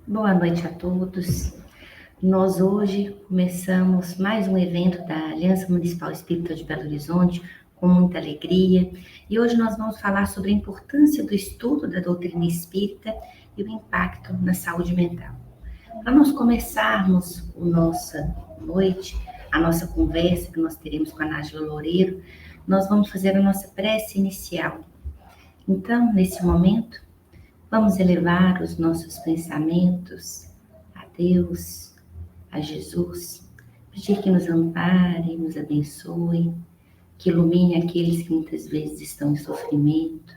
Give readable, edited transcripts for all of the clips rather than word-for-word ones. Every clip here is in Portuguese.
Boa noite a todos. Nós hoje começamos mais um evento da Aliança Municipal Espírita de Belo Horizonte, com muita alegria. E hoje nós vamos falar sobre a importância do estudo da doutrina espírita e o impacto na saúde mental. Para nós começarmos a nossa noite, a nossa conversa que nós teremos com a Nájila Loureiro, nós vamos fazer a nossa prece inicial. Então, nesse momento, vamos elevar os nossos pensamentos a Deus, a Jesus, pedir que nos ampare, nos abençoe, que ilumine aqueles que muitas vezes estão em sofrimento.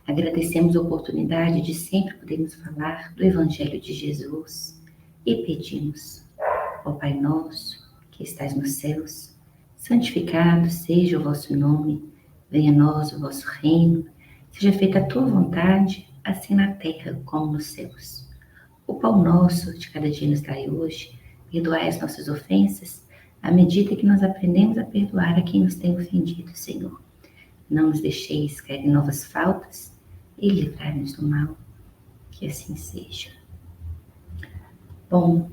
Agradecemos a oportunidade de sempre podermos falar do Evangelho de Jesus e pedimos, ó Pai nosso, que estais nos céus, santificado seja o vosso nome, venha a nós o vosso reino, seja feita a tua vontade, assim na terra como nos céus. O pão nosso de cada dia nos dai hoje, perdoai as nossas ofensas, à medida que nós aprendemos a perdoar a quem nos tem ofendido, Senhor. Não nos deixeis cair em novas faltas e livrai-nos do mal, que assim seja. Bom,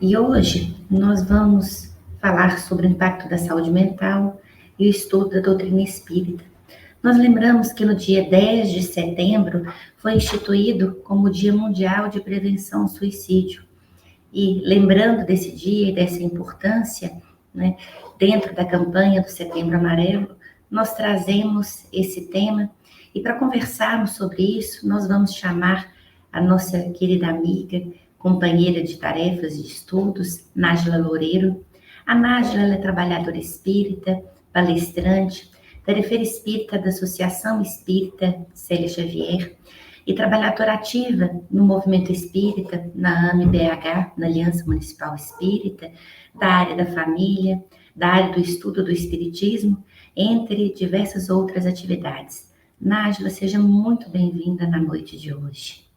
e hoje nós vamos falar sobre o impacto da saúde mental e o estudo da doutrina espírita. Nós lembramos que no dia 10 de setembro foi instituído como o Dia Mundial de Prevenção ao Suicídio. E lembrando desse dia e dessa importância, né, dentro da campanha do Setembro Amarelo, nós trazemos esse tema e para conversarmos sobre isso, nós vamos chamar a nossa querida amiga, companheira de tarefas e de estudos, Nájila Loureiro. A Nájila é trabalhadora espírita, palestrante, tarefeira espírita da Associação Espírita Célia Xavier e trabalhadora ativa no movimento espírita, na AME-BH, na Aliança Municipal Espírita, da área da família, da área do estudo do espiritismo, entre diversas outras atividades. Nájila, seja muito bem-vinda na noite de hoje.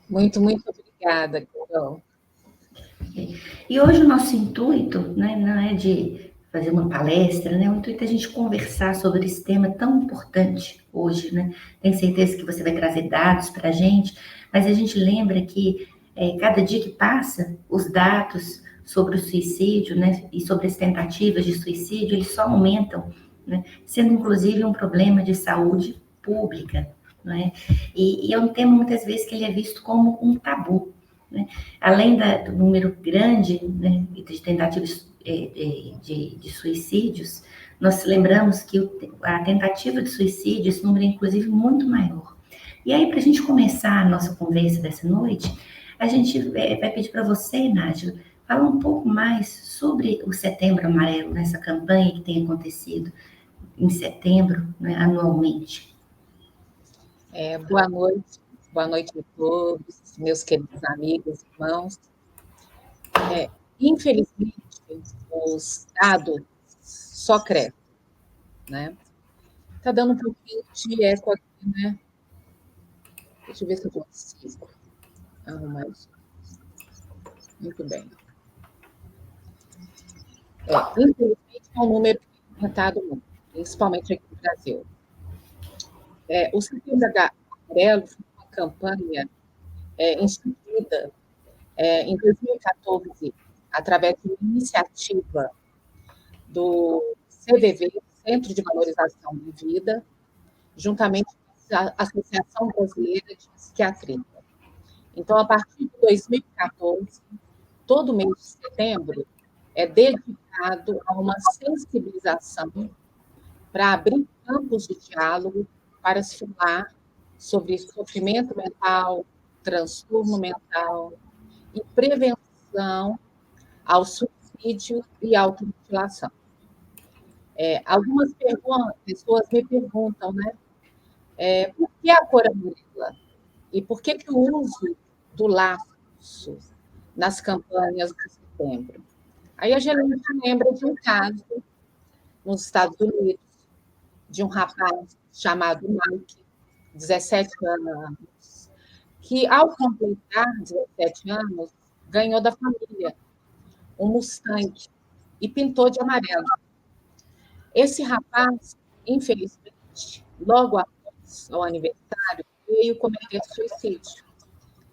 Muito obrigada, Carol. E hoje o nosso intuito, né, não é de fazer uma palestra, né? O intuito é a gente conversar sobre esse tema tão importante hoje, né? Tenho certeza que você vai trazer dados para a gente, mas a gente lembra que cada dia que passa, os dados sobre o suicídio, né, e sobre as tentativas de suicídio, eles só aumentam, né? Sendo inclusive um problema de saúde pública, não é? E é um tema muitas vezes que ele é visto como um tabu, né? Além do número grande, né, de tentativas de suicídios, nós lembramos que a tentativa de suicídio, esse número é inclusive muito maior. E aí, para a gente começar a nossa conversa dessa noite, a gente vai pedir para você, Nájila, falar um pouco mais sobre o Setembro Amarelo, nessa campanha que tem acontecido em setembro, né, anualmente. Boa noite a todos, meus queridos amigos, irmãos. Infelizmente, os dados só crescem, né? Tá dando um pouquinho de eco aqui, né? Deixa eu ver se eu consigo arrumar isso. Muito bem. Infelizmente, é um número que tem aumentado muito, principalmente aqui no Brasil. O Setembro Amarelo foi uma campanha instituída em 2014, através de uma iniciativa do CVV, Centro de Valorização da Vida, juntamente com a Associação Brasileira de Psiquiatria. Então, a partir de 2014, todo mês de setembro é dedicado a uma sensibilização para abrir campos de diálogo para se falar sobre sofrimento mental, transtorno mental e prevenção ao suicídio e automutilação. Algumas pessoas me perguntam, né? Por que a cor amarela? E por que o uso do laço nas campanhas de setembro? Aí a gente lembra de um caso nos Estados Unidos, de um rapaz chamado Mike, 17 anos, que, ao completar 17 anos, ganhou da família um Mustang e pintou de amarelo. Esse rapaz, infelizmente, logo após o aniversário, veio cometer suicídio.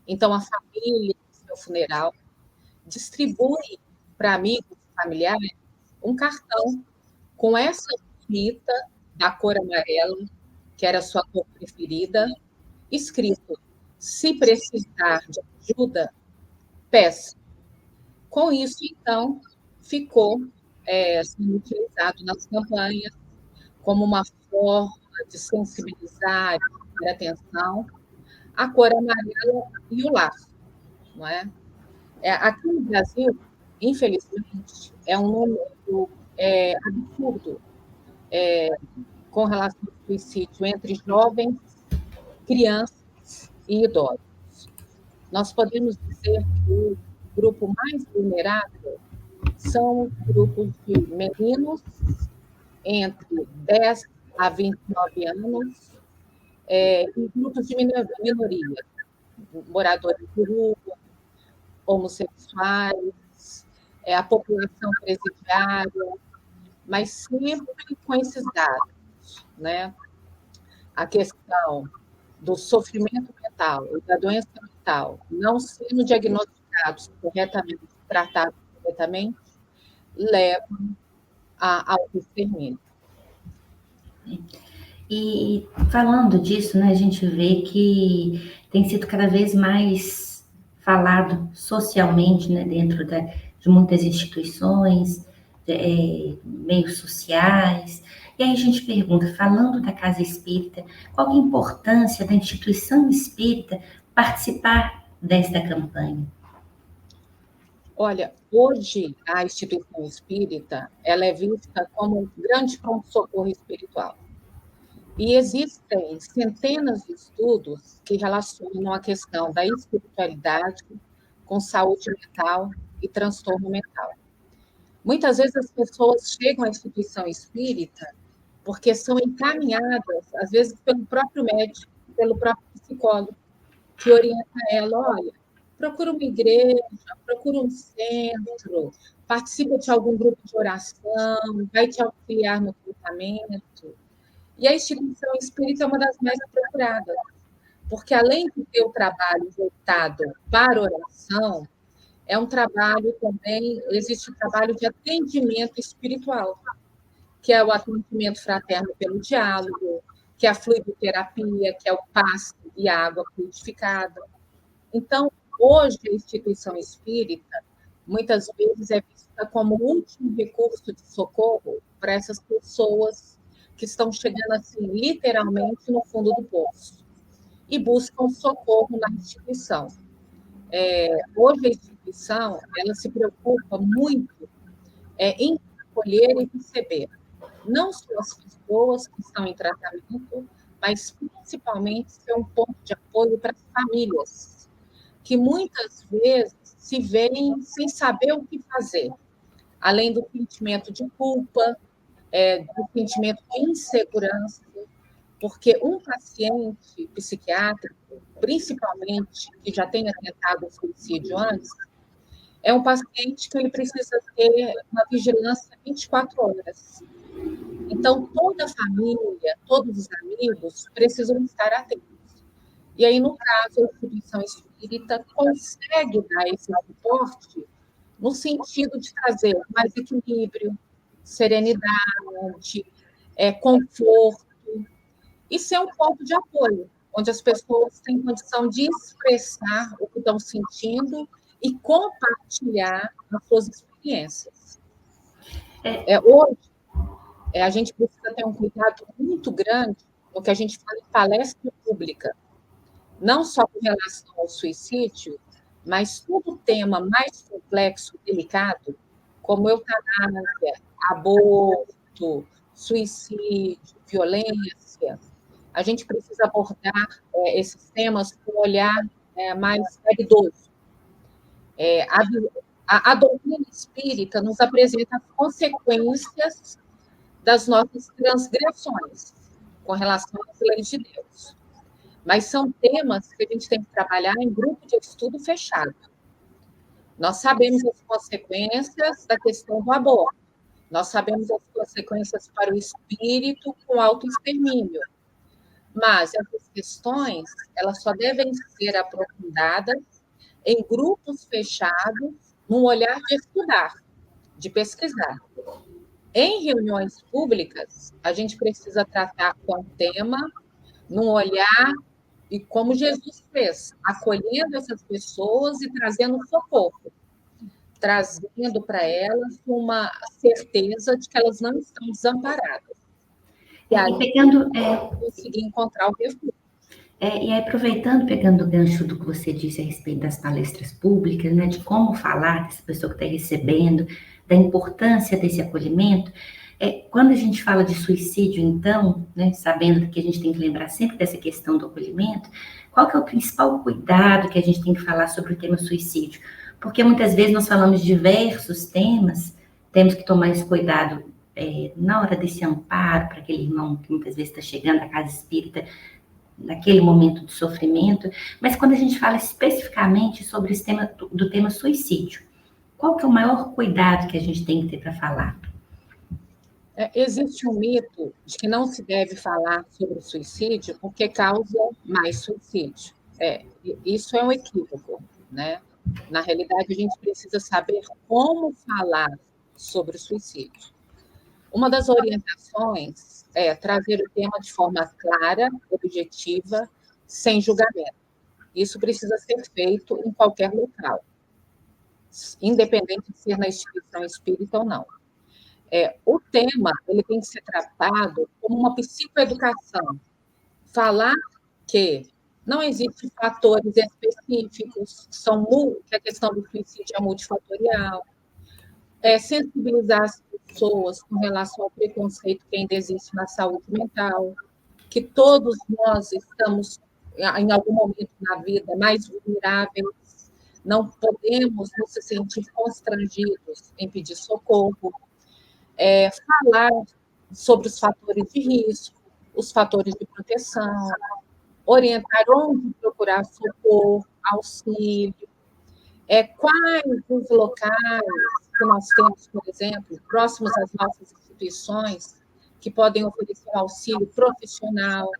Então, a família, no seu funeral, distribui para amigos e familiares um cartão com essa fita da cor amarela, que era a sua cor preferida, escrito: se precisar de ajuda, peça. Com isso, então, ficou sendo utilizado nas campanhas como uma forma de sensibilizar, de ter atenção, a cor amarela e o laço, não é? Aqui no Brasil, infelizmente, é um número absurdo com relação ao suicídio entre jovens, crianças e idosos. Nós podemos dizer que o grupo mais vulnerável são os grupos de meninos entre 10 a 29 anos e grupos de minoria, moradores de rua, homossexuais, a população presidiária, mas sempre com esses dados, né? A questão do sofrimento mental e da doença mental não sendo diagnosticados corretamente, tratados corretamente, levam ao extermínio. E falando disso, né, a gente vê que tem sido cada vez mais falado socialmente, né, dentro de muitas instituições, meios sociais. E aí a gente pergunta, falando da Casa Espírita, qual que é a importância da instituição espírita participar desta campanha? Olha, hoje a instituição espírita ela é vista como um grande pronto-socorro espiritual. E existem centenas de estudos que relacionam a questão da espiritualidade com saúde mental e transtorno mental. Muitas vezes as pessoas chegam à instituição espírita porque são encaminhadas, às vezes, pelo próprio médico, pelo próprio psicólogo, que orienta ela, olha, procura uma igreja, procura um centro, participa de algum grupo de oração, vai te auxiliar no tratamento. E a instituição espírita é uma das mais procuradas, porque além de ter o trabalho voltado para oração, é um trabalho também, existe o trabalho de atendimento espiritual, que é o atendimento fraterno pelo diálogo, que é a fluidoterapia, que é o passe e a água fluidificada. Então, hoje, a instituição espírita, muitas vezes, é vista como o último recurso de socorro para essas pessoas que estão chegando, assim, literalmente no fundo do poço e buscam socorro na instituição. Hoje, a instituição, ela se preocupa muito em acolher e receber não só as pessoas que estão em tratamento, mas principalmente ser um ponto de apoio para as famílias, que muitas vezes se veem sem saber o que fazer, além do sentimento de culpa, do sentimento de insegurança, porque um paciente psiquiátrico, principalmente que já tenha tentado suicídio antes, é um paciente que ele precisa ter uma vigilância 24 horas. Então, toda a família, todos os amigos precisam estar atentos. E aí, no caso, a instituição espírita consegue dar esse suporte no sentido de trazer mais equilíbrio, serenidade, conforto, e ser um ponto de apoio, onde as pessoas têm condição de expressar o que estão sentindo e compartilhar as suas experiências. Hoje, a gente precisa ter um cuidado muito grande no que a gente fala em palestra pública, não só com relação ao suicídio, mas todo tema mais complexo, delicado, como eutanásia, aborto, suicídio, violência, a gente precisa abordar esses temas com um olhar mais caridoso. A doutrina espírita nos apresenta as consequências das nossas transgressões com relação às leis de Deus. Mas são temas que a gente tem que trabalhar em grupo de estudo fechado. Nós sabemos as consequências da questão do aborto, nós sabemos as consequências para o espírito com autoextermínio, Mas essas questões, elas só devem ser aprofundadas em grupos fechados, num olhar de estudar, de pesquisar. Em reuniões públicas, a gente precisa tratar com o tema num olhar e como Jesus fez, acolhendo essas pessoas e trazendo socorro, trazendo para elas uma certeza de que elas não estão desamparadas. E E ali pegando, conseguir encontrar o refúgio. e aí, aproveitando, pegando o gancho do que você disse a respeito das palestras públicas, né, de como falar dessa pessoa que está recebendo, da importância desse acolhimento, quando a gente fala de suicídio, então, né, sabendo que a gente tem que lembrar sempre dessa questão do acolhimento, qual que é o principal cuidado que a gente tem que falar sobre o tema suicídio? Porque muitas vezes nós falamos de diversos temas, temos que tomar esse cuidado na hora desse amparo para aquele irmão que muitas vezes está chegando à casa espírita, naquele momento de sofrimento, mas quando a gente fala especificamente sobre esse tema do tema suicídio, qual que é o maior cuidado que a gente tem que ter para falar? Existe um mito de que não se deve falar sobre o suicídio porque causa mais suicídio. Isso é um equívoco, né? Na realidade, a gente precisa saber como falar sobre o suicídio. Uma das orientações é trazer o tema de forma clara, objetiva, sem julgamento. Isso precisa ser feito em qualquer local, independente de ser na instituição espírita ou não. O tema ele tem que ser tratado como uma psicoeducação. Falar que não existem fatores específicos, que a questão do suicídio é multifatorial, sensibilizar as pessoas com relação ao preconceito que ainda existe na saúde mental, que todos nós estamos, em algum momento na vida, mais vulneráveis, não podemos nos sentir constrangidos em pedir socorro, falar sobre os fatores de risco, os fatores de proteção, orientar onde procurar socorro, auxílio, quais os locais que nós temos, por exemplo, próximos às nossas instituições, que podem oferecer um auxílio profissional.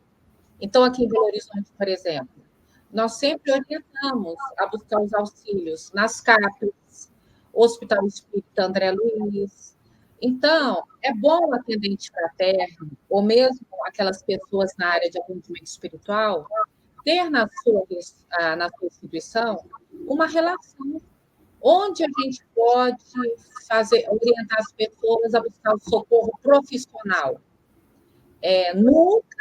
Então, aqui em Belo Horizonte, por exemplo, nós sempre orientamos a buscar os auxílios nas CAPES, Hospital Espírita André Luiz. Então, é bom o atendente fraterno, ou mesmo aquelas pessoas na área de atendimento espiritual, ter na sua instituição uma relação onde a gente pode orientar as pessoas a buscar o socorro profissional. Nunca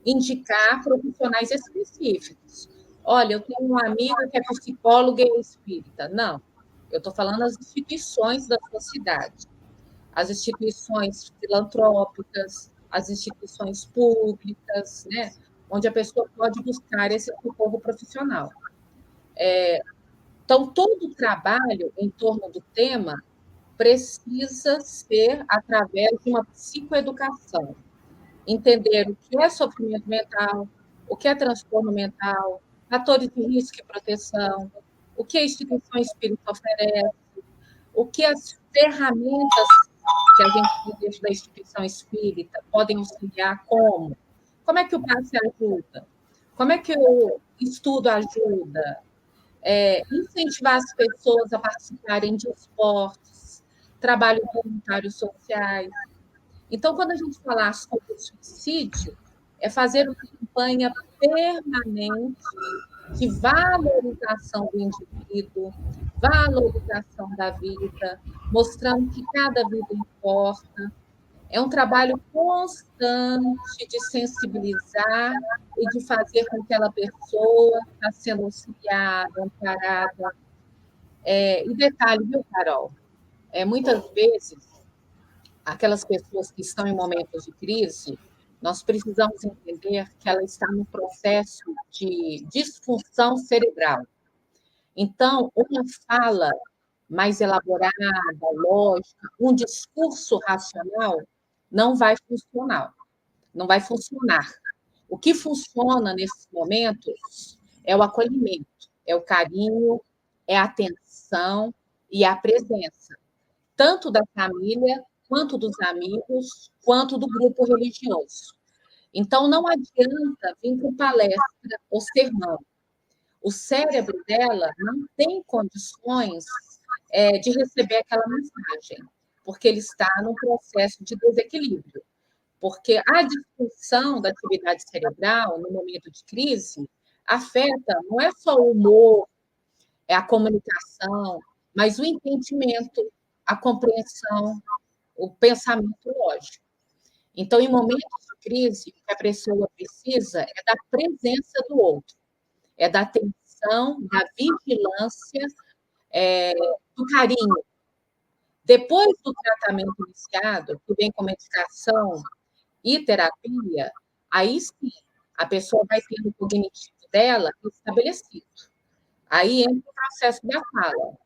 indicar profissionais específicos. Olha, eu tenho uma amiga que é psicóloga e espírita. Não, eu estou falando das instituições da sua cidade, as instituições filantrópicas, as instituições públicas, né, onde a pessoa pode buscar esse socorro profissional. Então, todo o trabalho em torno do tema precisa ser através de uma psicoeducação. Entender o que é sofrimento mental, o que é transtorno mental, fatores de risco e proteção, o que a instituição espírita oferece, o que as ferramentas que a gente tem dentro da instituição espírita podem auxiliar, como é que o passe ajuda, como é que o estudo ajuda, incentivar as pessoas a participarem de esportes, trabalho voluntários sociais. Então, quando a gente falar sobre o suicídio, é fazer uma campanha permanente de valorização do indivíduo, valorização da vida, mostrando que cada vida importa. É um trabalho constante de sensibilizar e de fazer com que aquela pessoa está sendo auxiliada, amparada. E detalhe, viu, Carol? Muitas vezes aquelas pessoas que estão em momentos de crise, nós precisamos entender que ela está num processo de disfunção cerebral. Então, uma fala mais elaborada, lógica, um discurso racional não vai funcionar, não vai funcionar. O que funciona nesses momentos é o acolhimento, é o carinho, é a atenção e a presença, tanto da família, quanto dos amigos, quanto do grupo religioso. Então, não adianta vir com palestra ou sermão. O cérebro dela não tem condições de receber aquela mensagem, porque ele está num processo de desequilíbrio. Porque a disfunção da atividade cerebral no momento de crise afeta não é só o humor, é a comunicação, mas o entendimento, a compreensão, o pensamento lógico. Então, em momentos de crise, o que a pessoa precisa é da presença do outro, é da atenção, da vigilância, do carinho. Depois do tratamento iniciado, que vem com medicação e terapia, aí sim, a pessoa vai ter o cognitivo dela estabelecido. Aí entra o processo da fala.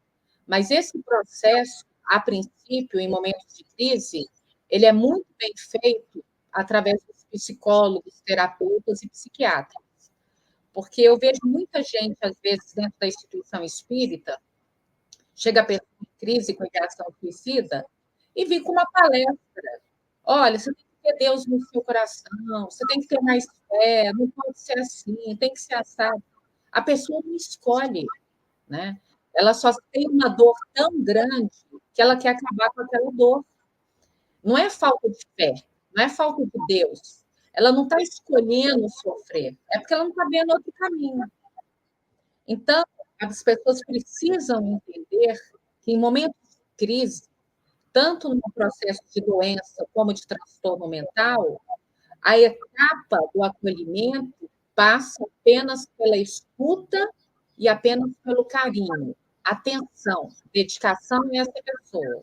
Mas esse processo, a princípio, em momentos de crise, ele é muito bem feito através dos psicólogos, terapeutas e psiquiatras. Porque eu vejo muita gente, às vezes, dentro da instituição espírita, chega a pessoa em crise com ideação suicida e vem com uma palestra. Olha, você tem que ter Deus no seu coração, você tem que ter mais fé, não pode ser assim, tem que ser assado. A pessoa não escolhe, né? Ela só tem uma dor tão grande que ela quer acabar com aquela dor. Não é falta de fé, não é falta de Deus. Ela não está escolhendo sofrer, é porque ela não está vendo outro caminho. Então, as pessoas precisam entender que em momentos de crise, tanto no processo de doença como de transtorno mental, a etapa do acolhimento passa apenas pela escuta e apenas pelo carinho, atenção, dedicação a essa pessoa.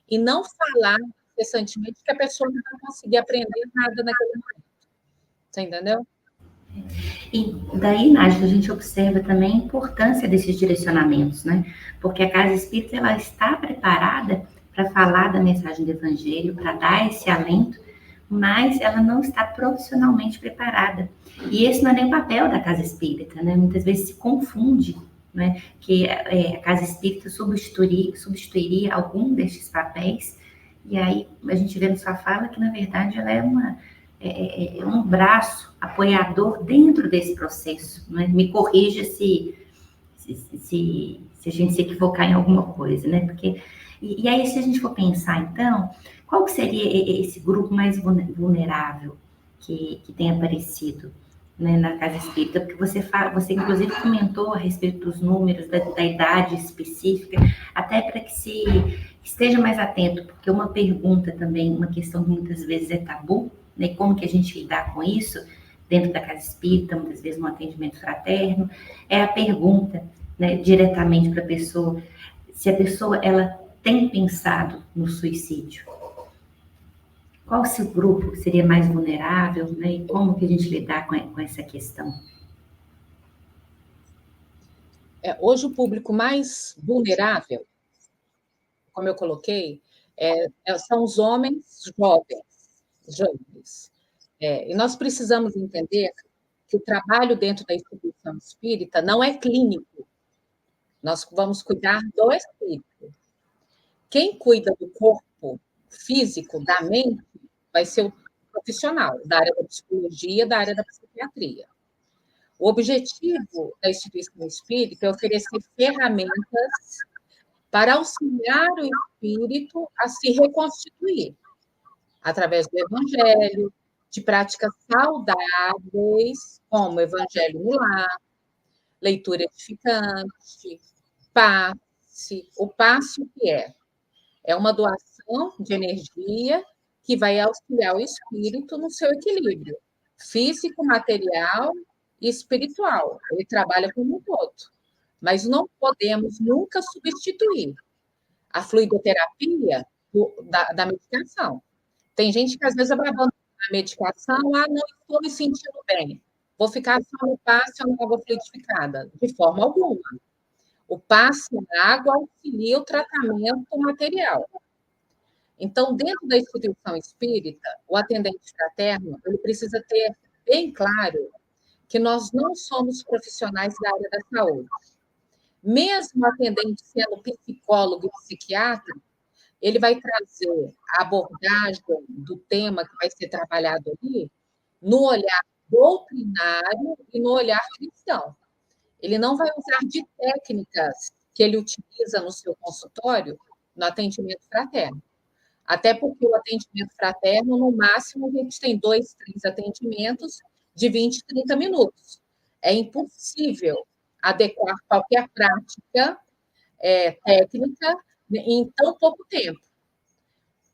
E não falar incessantemente que a pessoa não vai conseguir aprender nada naquele momento. Você entendeu? E daí, Nádia, a gente observa também a importância desses direcionamentos, né? Porque a casa espírita, ela está preparada para falar da mensagem do evangelho, para dar esse alento, mas ela não está profissionalmente preparada. E esse não é nem o papel da casa espírita, né? Muitas vezes se confunde, né? Que a casa espírita substituiria algum destes papéis, e aí a gente vê na sua fala que, na verdade, ela é um braço apoiador dentro desse processo. Né? Me corrija se a gente se equivocar em alguma coisa, né? Porque, e aí, se a gente for pensar, então, qual seria esse grupo mais vulnerável que tem aparecido, né, na casa espírita? Porque você inclusive comentou a respeito dos números, da idade específica, até para que se esteja mais atento, porque uma pergunta também, uma questão que muitas vezes é tabu, né? Como que a gente lidar com isso dentro da casa espírita, muitas vezes no atendimento fraterno, é a pergunta, né, diretamente para a pessoa, se a pessoa ela tem pensado no suicídio. Qual o seu grupo seria mais vulnerável, né? E como que a gente lidar com essa questão? Hoje, o público mais vulnerável, como eu coloquei, são os homens jovens. E nós precisamos entender que o trabalho dentro da instituição espírita não é clínico. Nós vamos cuidar do espírito. Quem cuida do corpo físico, da mente, vai ser o profissional da área da psicologia, da área da psiquiatria. O objetivo da instituição espírita é oferecer ferramentas para auxiliar o espírito a se reconstituir, através do evangelho, de práticas saudáveis, como evangelho no lar, leitura edificante, passe. O passe o que é? É uma doação de energia que vai auxiliar o espírito no seu equilíbrio físico, material e espiritual. Ele trabalha como um todo. Mas não podemos nunca substituir a fluidoterapia da medicação. Tem gente que às vezes abandona a medicação, não estou me sentindo bem, vou ficar só no passe ou na água fluidificada. De forma alguma. O passe na água auxilia o tratamento material. Então, dentro da instituição espírita, o atendente fraterno ele precisa ter bem claro que nós não somos profissionais da área da saúde. Mesmo o atendente sendo psicólogo e psiquiatra, ele vai trazer a abordagem do tema que vai ser trabalhado ali, no olhar doutrinário e no olhar cristão. Ele não vai usar de técnicas que ele utiliza no seu consultório no atendimento fraterno. Até porque o atendimento fraterno, no máximo, a gente tem 2, 3 atendimentos de 20, 30 minutos. É impossível adequar qualquer prática técnica em tão pouco tempo.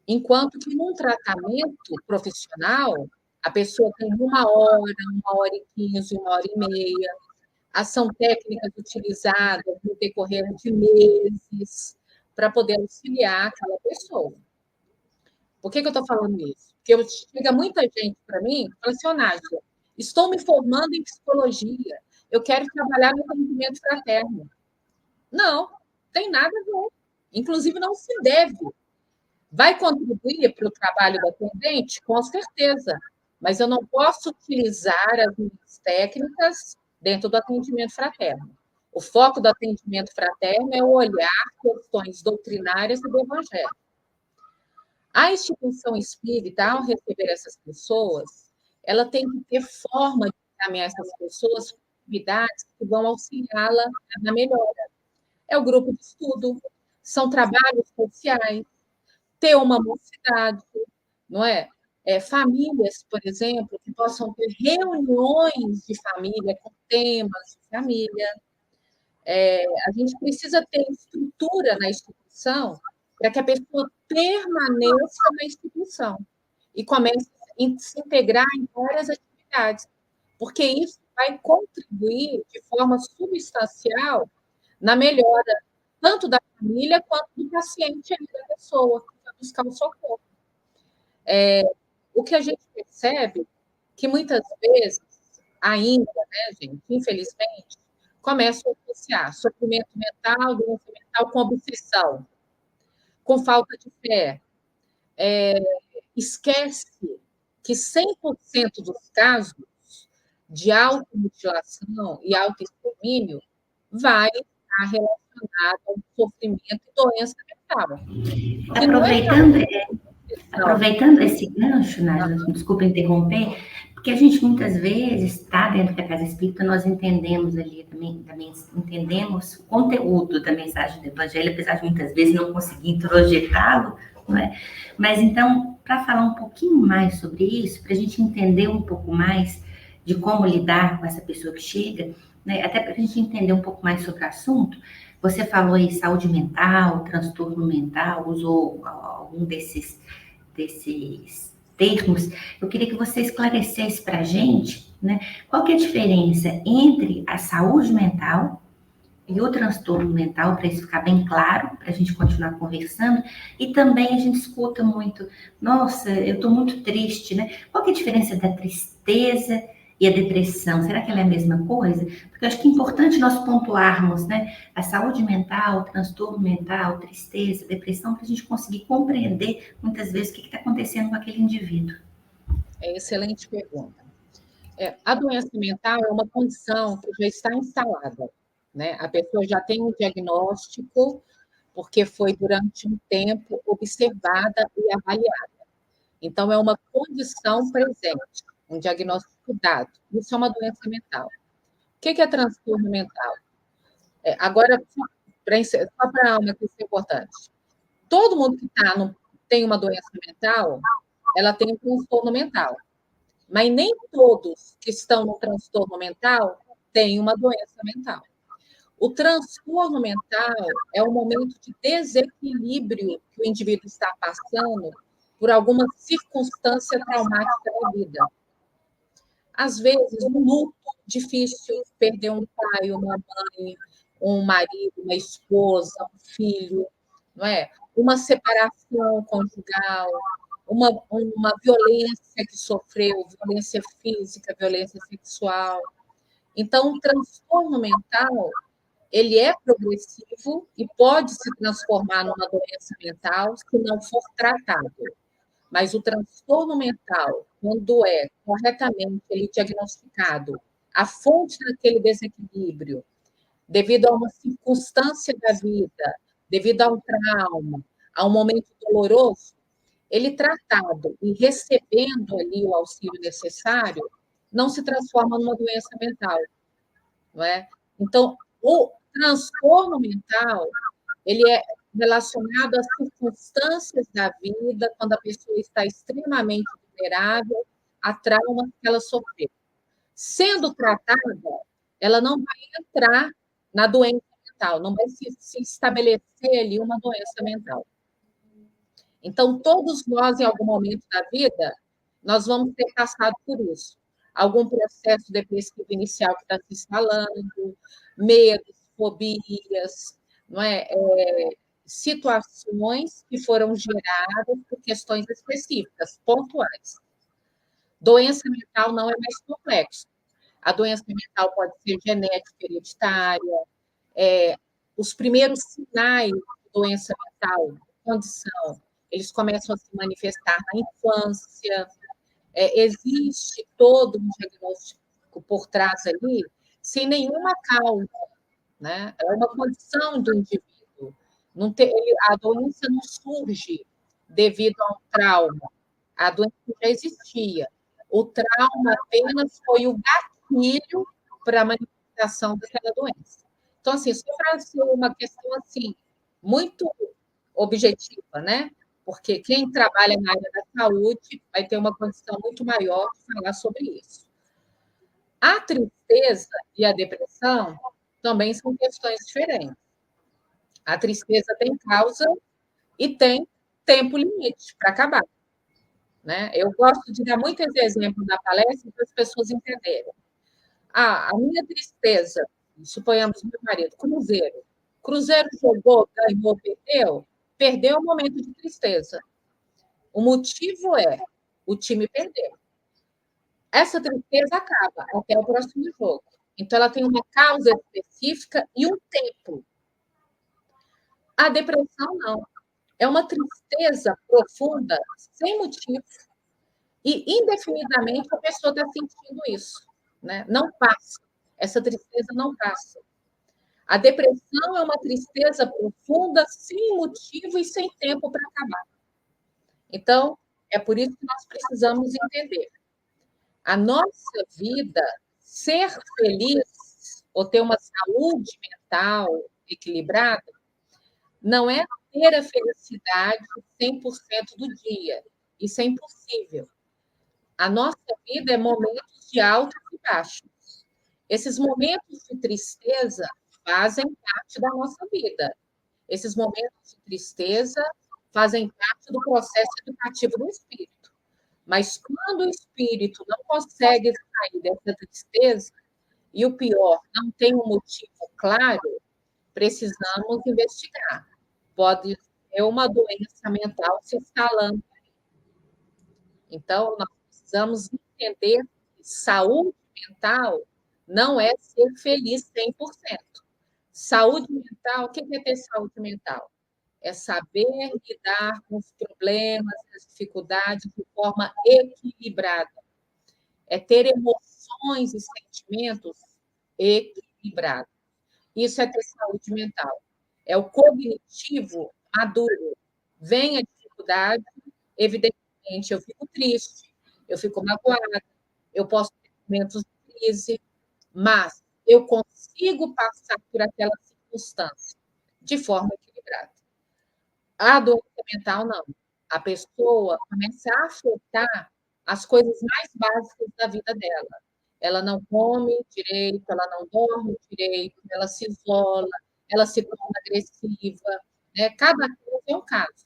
Enquanto que num tratamento profissional, a pessoa tem 1 hora e 15, 1 hora e meia. São técnicas utilizadas no decorrer de meses para poder auxiliar aquela pessoa. Por que eu estou falando isso? Porque chega muita gente para mim e fala assim, Nádia, estou me formando em psicologia, eu quero trabalhar no atendimento fraterno. Não, tem nada a ver. Inclusive, não se deve. Vai contribuir para o trabalho do atendente? Com certeza. Mas eu não posso utilizar as minhas técnicas dentro do atendimento fraterno. O foco do atendimento fraterno é o olhar questões doutrinárias e do evangelho. A instituição espírita, ao receber essas pessoas, ela tem que ter forma de encaminhar essas pessoas com atividades que vão auxiliá-la na melhora. É o grupo de estudo, são trabalhos sociais, ter uma mocidade, não é? Famílias, por exemplo, que possam ter reuniões de família com temas de família. A gente precisa ter estrutura na instituição para que a pessoa permaneça na instituição e comece a se integrar em várias atividades, porque isso vai contribuir de forma substancial na melhora tanto da família quanto do paciente ali da pessoa que vai buscar o socorro. O que a gente percebe que muitas vezes, ainda, né, gente, infelizmente, começam a associar sofrimento mental, doença mental com obsessão, com falta de fé. Esquece que 100% dos casos de automutilação e autoextermínio vai estar relacionado ao sofrimento e doença mental. Aproveitando esse gancho, Nádia, desculpa interromper, porque a gente muitas vezes está dentro da casa espírita, nós entendemos ali também, entendemos o conteúdo da mensagem do Evangelho, apesar de muitas vezes não conseguir introjetá-lo, não é? Mas então, para falar um pouquinho mais sobre isso, para a gente entender um pouco mais de como lidar com essa pessoa que chega, né? Até para a gente entender um pouco mais sobre o assunto, você falou aí saúde mental, transtorno mental, usou algum desses termos, eu queria que você esclarecesse para a gente, né, qual que é a diferença entre a saúde mental e o transtorno mental, para isso ficar bem claro, para a gente continuar conversando, e também a gente escuta muito, nossa, eu estou muito triste, né? Qual que é a diferença da tristeza e a depressão? Será que ela é a mesma coisa? Porque eu acho que é importante nós pontuarmos, né, a saúde mental, o transtorno mental, tristeza, depressão, para a gente conseguir compreender, muitas vezes, o que está acontecendo com aquele indivíduo. Excelente pergunta. A doença mental é uma condição que já está instalada, né? A pessoa já tem um diagnóstico, porque foi durante um tempo observada e avaliada. Então, é uma condição presente, um diagnóstico dado. Isso é uma doença mental. O que é transtorno mental? Agora, só para uma questão importante. Todo mundo que tem uma doença mental, ela tem um transtorno mental. Mas nem todos que estão no transtorno mental têm uma doença mental. O transtorno mental é um momento de desequilíbrio que o indivíduo está passando por alguma circunstância traumática da vida. Às vezes, um luto difícil, perder um pai, uma mãe, um marido, uma esposa, um filho, não é? Uma separação conjugal, uma violência que sofreu, violência física, violência sexual. Então, o transtorno mental, ele é progressivo e pode se transformar numa doença mental se não for tratado. Mas o transtorno mental, quando é corretamente diagnosticado, a fonte daquele desequilíbrio, devido a uma circunstância da vida, devido a um trauma, a um momento doloroso, ele tratado e recebendo ali o auxílio necessário, não se transforma numa doença mental, não é? Então, o transtorno mental, ele é relacionado às circunstâncias da vida, quando a pessoa está extremamente vulnerável a traumas que ela sofreu. Sendo tratada, ela não vai entrar na doença mental, não vai se estabelecer ali uma doença mental. Então, todos nós, em algum momento da vida, nós vamos ter passado por isso. Algum processo depressivo inicial que está se instalando, medos, fobias, não é? Situações que foram geradas por questões específicas, pontuais. Doença mental não é mais complexo. A doença mental pode ser genética, hereditária. Os primeiros sinais de doença mental, condição, eles começam a se manifestar na infância. Existe todo um diagnóstico por trás ali, sem nenhuma causa, né? É uma condição do indivíduo. A doença não surge devido a um trauma. A doença já existia. O trauma apenas foi o gatilho para a manifestação daquela doença. Então, assim, só para ser uma questão assim, muito objetiva, né? Porque quem trabalha na área da saúde vai ter uma condição muito maior de falar sobre isso. A tristeza e a depressão também são questões diferentes. A tristeza tem causa e tem tempo limite para acabar, né? Eu gosto de dar muitos exemplos na palestra para as pessoas entenderem. A minha tristeza, suponhamos meu marido, Cruzeiro. Cruzeiro jogou, ganhou, perdeu o momento de tristeza. O motivo é o time perdeu. Essa tristeza acaba até o próximo jogo. Então, ela tem uma causa específica e um tempo. A depressão, não. É uma tristeza profunda, sem motivo. E, indefinidamente, a pessoa está sentindo isso, né? Não passa. Essa tristeza não passa. A depressão é uma tristeza profunda, sem motivo e sem tempo para acabar. Então, é por isso que nós precisamos entender. A nossa vida, ser feliz ou ter uma saúde mental equilibrada, não é ter a felicidade 100% do dia. Isso é impossível. A nossa vida é momentos de altos e baixos. Esses momentos de tristeza fazem parte da nossa vida. Esses momentos de tristeza fazem parte do processo educativo do espírito. Mas quando o espírito não consegue sair dessa tristeza, e o pior, não tem um motivo claro, precisamos investigar. Pode ser uma doença mental se instalando. Então, nós precisamos entender que saúde mental não é ser feliz 100%. Saúde mental, o que é ter saúde mental? É saber lidar com os problemas, as dificuldades de forma equilibrada. É ter emoções e sentimentos equilibrados. Isso é ter saúde mental. É o cognitivo maduro. Vem a dificuldade, evidentemente, eu fico triste, eu fico magoada, eu posso ter momentos de crise, mas eu consigo passar por aquela circunstância de forma equilibrada. A doença mental, não. A pessoa começa a afetar as coisas mais básicas da vida dela. Ela não come direito, ela não dorme direito, ela se isola, ela se torna agressiva, né? Cada caso é um caso.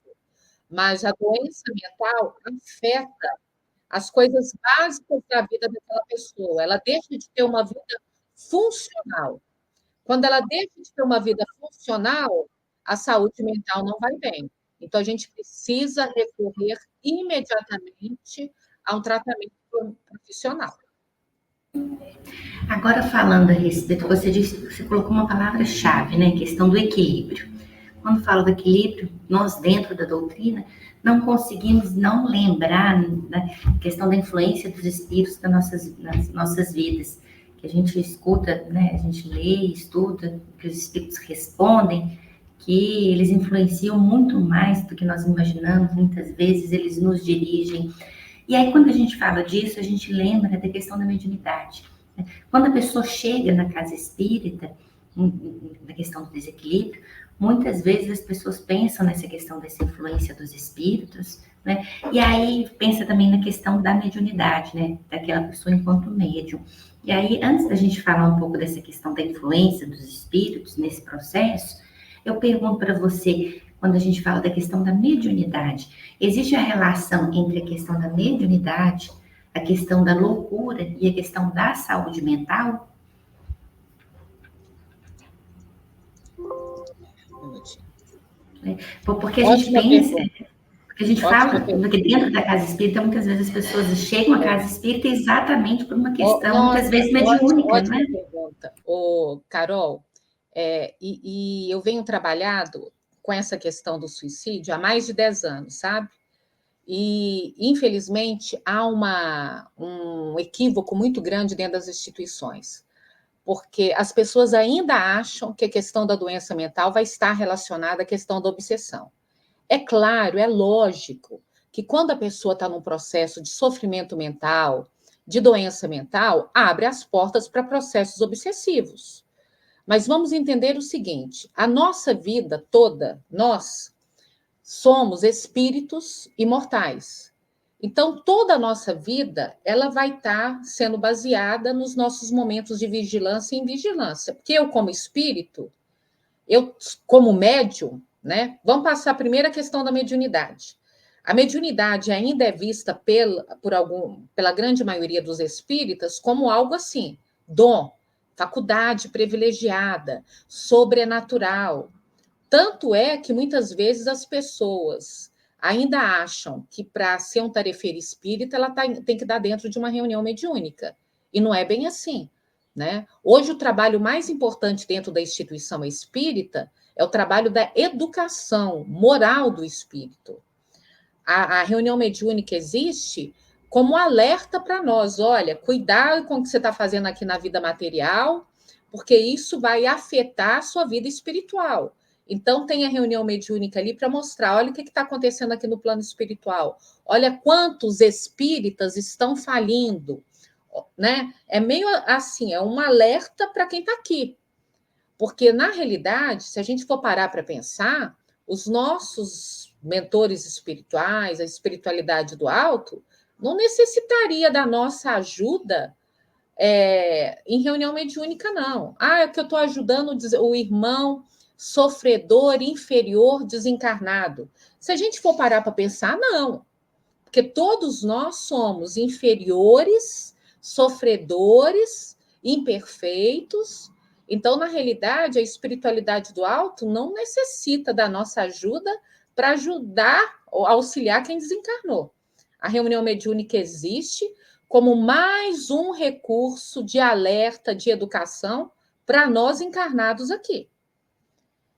Mas a doença mental afeta as coisas básicas da vida daquela pessoa. Ela deixa de ter uma vida funcional. Quando ela deixa de ter uma vida funcional, a saúde mental não vai bem. Então, a gente precisa recorrer imediatamente a um tratamento profissional. Agora, falando a respeito, você colocou uma palavra-chave, né? Questão do equilíbrio. Quando falo do equilíbrio, nós, dentro da doutrina, não conseguimos não lembrar da questão da influência dos espíritos nas nossas vidas. Que a gente escuta, né? A gente lê, estuda, que os espíritos respondem, porque eles influenciam muito mais do que nós imaginamos, muitas vezes eles nos dirigem. E aí, quando a gente fala disso, a gente lembra da questão da mediunidade. Quando a pessoa chega na casa espírita, na questão do desequilíbrio, muitas vezes as pessoas pensam nessa questão dessa influência dos espíritos, né? E aí pensa também na questão da mediunidade, né? Daquela pessoa enquanto médium. E aí, antes da gente falar um pouco dessa questão da influência dos espíritos nesse processo, eu pergunto para você, quando a gente fala da questão da mediunidade, existe a relação entre a questão da mediunidade, a questão da loucura e a questão da saúde mental? Porque a gente pensa, porque a gente fala que dentro da casa espírita, muitas vezes as pessoas chegam à casa espírita exatamente por uma questão, muitas vezes mediúnica, ótima não é? Pergunta. Carol, e eu venho trabalhado com essa questão do suicídio há mais de 10 anos, sabe? E, infelizmente, há um equívoco muito grande dentro das instituições, porque as pessoas ainda acham que a questão da doença mental vai estar relacionada à questão da obsessão. É claro, é lógico que quando a pessoa está num processo de sofrimento mental, de doença mental, abre as portas para processos obsessivos. Mas vamos entender o seguinte: a nossa vida toda, nós somos espíritos imortais. Então, toda a nossa vida, ela vai estar sendo baseada nos nossos momentos de vigilância e invigilância. Porque eu, como espírito, eu, como médium, né? Vamos passar a primeira questão da mediunidade. A mediunidade ainda é vista pela grande maioria dos espíritas como algo assim, dom, faculdade privilegiada, sobrenatural. Tanto é que muitas vezes as pessoas ainda acham que para ser um tarefeiro espírita ela tem que dar dentro de uma reunião mediúnica. E não é bem assim. Né? Hoje, o trabalho mais importante dentro da instituição espírita é o trabalho da educação moral do espírito. A reunião mediúnica existe como alerta para nós: olha, cuidado com o que você está fazendo aqui na vida material, porque isso vai afetar a sua vida espiritual. Então, tem a reunião mediúnica ali para mostrar: olha o que está acontecendo aqui no plano espiritual, olha quantos espíritas estão falindo. Né? É meio assim, é um alerta para quem está aqui. Porque, na realidade, se a gente for parar para pensar, os nossos mentores espirituais, a espiritualidade do alto, não necessitaria da nossa ajuda em reunião mediúnica, não. É que eu estou ajudando o irmão sofredor, inferior, desencarnado. Se a gente for parar para pensar, não. Porque todos nós somos inferiores, sofredores, imperfeitos. Então, na realidade, a espiritualidade do alto não necessita da nossa ajuda para ajudar ou auxiliar quem desencarnou. A reunião mediúnica existe como mais um recurso de alerta, de educação para nós encarnados aqui.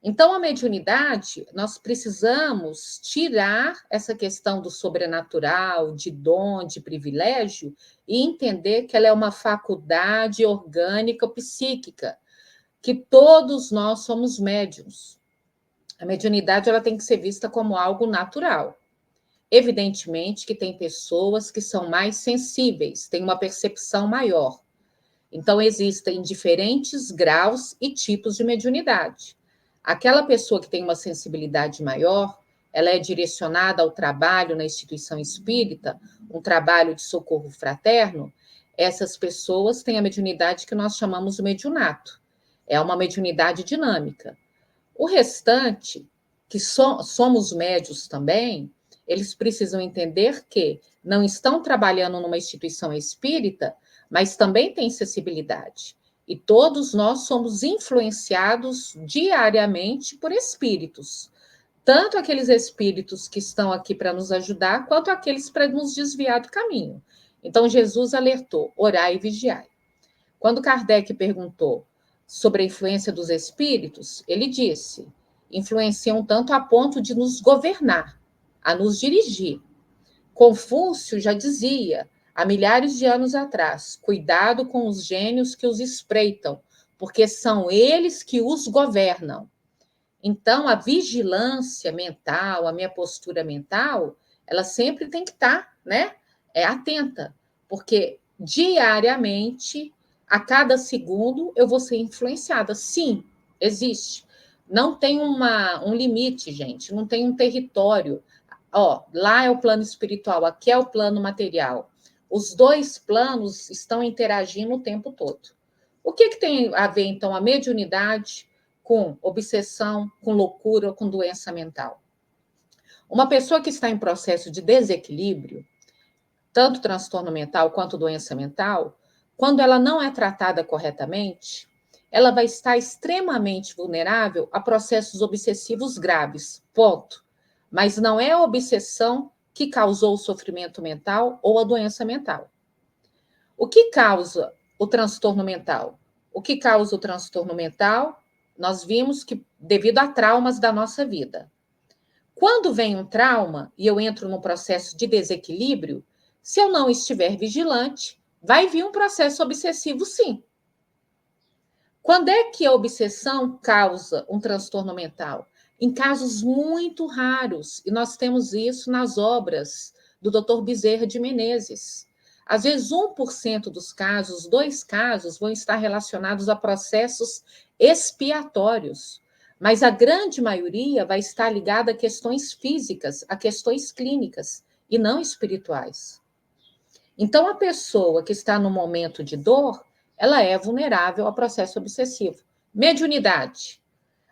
Então, a mediunidade, nós precisamos tirar essa questão do sobrenatural, de dom, de privilégio, e entender que ela é uma faculdade orgânica psíquica, que todos nós somos médiuns. A mediunidade ela tem que ser vista como algo natural. Evidentemente que tem pessoas que são mais sensíveis, têm uma percepção maior. Então, existem diferentes graus e tipos de mediunidade. Aquela pessoa que tem uma sensibilidade maior, ela é direcionada ao trabalho na instituição espírita, um trabalho de socorro fraterno. Essas pessoas têm a mediunidade que nós chamamos de mediunato. É uma mediunidade dinâmica. O restante, que somos médios também, eles precisam entender que não estão trabalhando numa instituição espírita, mas também têm sensibilidade. E todos nós somos influenciados diariamente por espíritos. Tanto aqueles espíritos que estão aqui para nos ajudar, quanto aqueles para nos desviar do caminho. Então, Jesus alertou: orai e vigiai. Quando Kardec perguntou sobre a influência dos espíritos, ele disse: influenciam tanto a ponto de nos governar, a nos dirigir. Confúcio já dizia, há milhares de anos atrás: cuidado com os gênios que os espreitam, porque são eles que os governam. Então, a vigilância mental, a minha postura mental, ela sempre tem que estar, né, atenta, porque diariamente, a cada segundo, eu vou ser influenciada. Sim, existe. Não tem um limite, gente, não tem um território. Ó, lá é o plano espiritual, aqui é o plano material. Os dois planos estão interagindo o tempo todo. O que tem a ver, então, a mediunidade com obsessão, com loucura ou com doença mental? Uma pessoa que está em processo de desequilíbrio, tanto transtorno mental quanto doença mental, quando ela não é tratada corretamente, ela vai estar extremamente vulnerável a processos obsessivos graves, ponto. Mas não é a obsessão que causou o sofrimento mental ou a doença mental. O que causa o transtorno mental? O que causa o transtorno mental? Nós vimos que devido a traumas da nossa vida. Quando vem um trauma e eu entro num processo de desequilíbrio, se eu não estiver vigilante, vai vir um processo obsessivo, sim. Quando é que a obsessão causa um transtorno mental? Em casos muito raros, e nós temos isso nas obras do Dr. Bezerra de Menezes. Às vezes, 1% dos casos, 2 casos, vão estar relacionados a processos expiatórios, mas a grande maioria vai estar ligada a questões físicas, a questões clínicas, e não espirituais. Então, a pessoa que está no momento de dor, ela é vulnerável ao processo obsessivo. Mediunidade.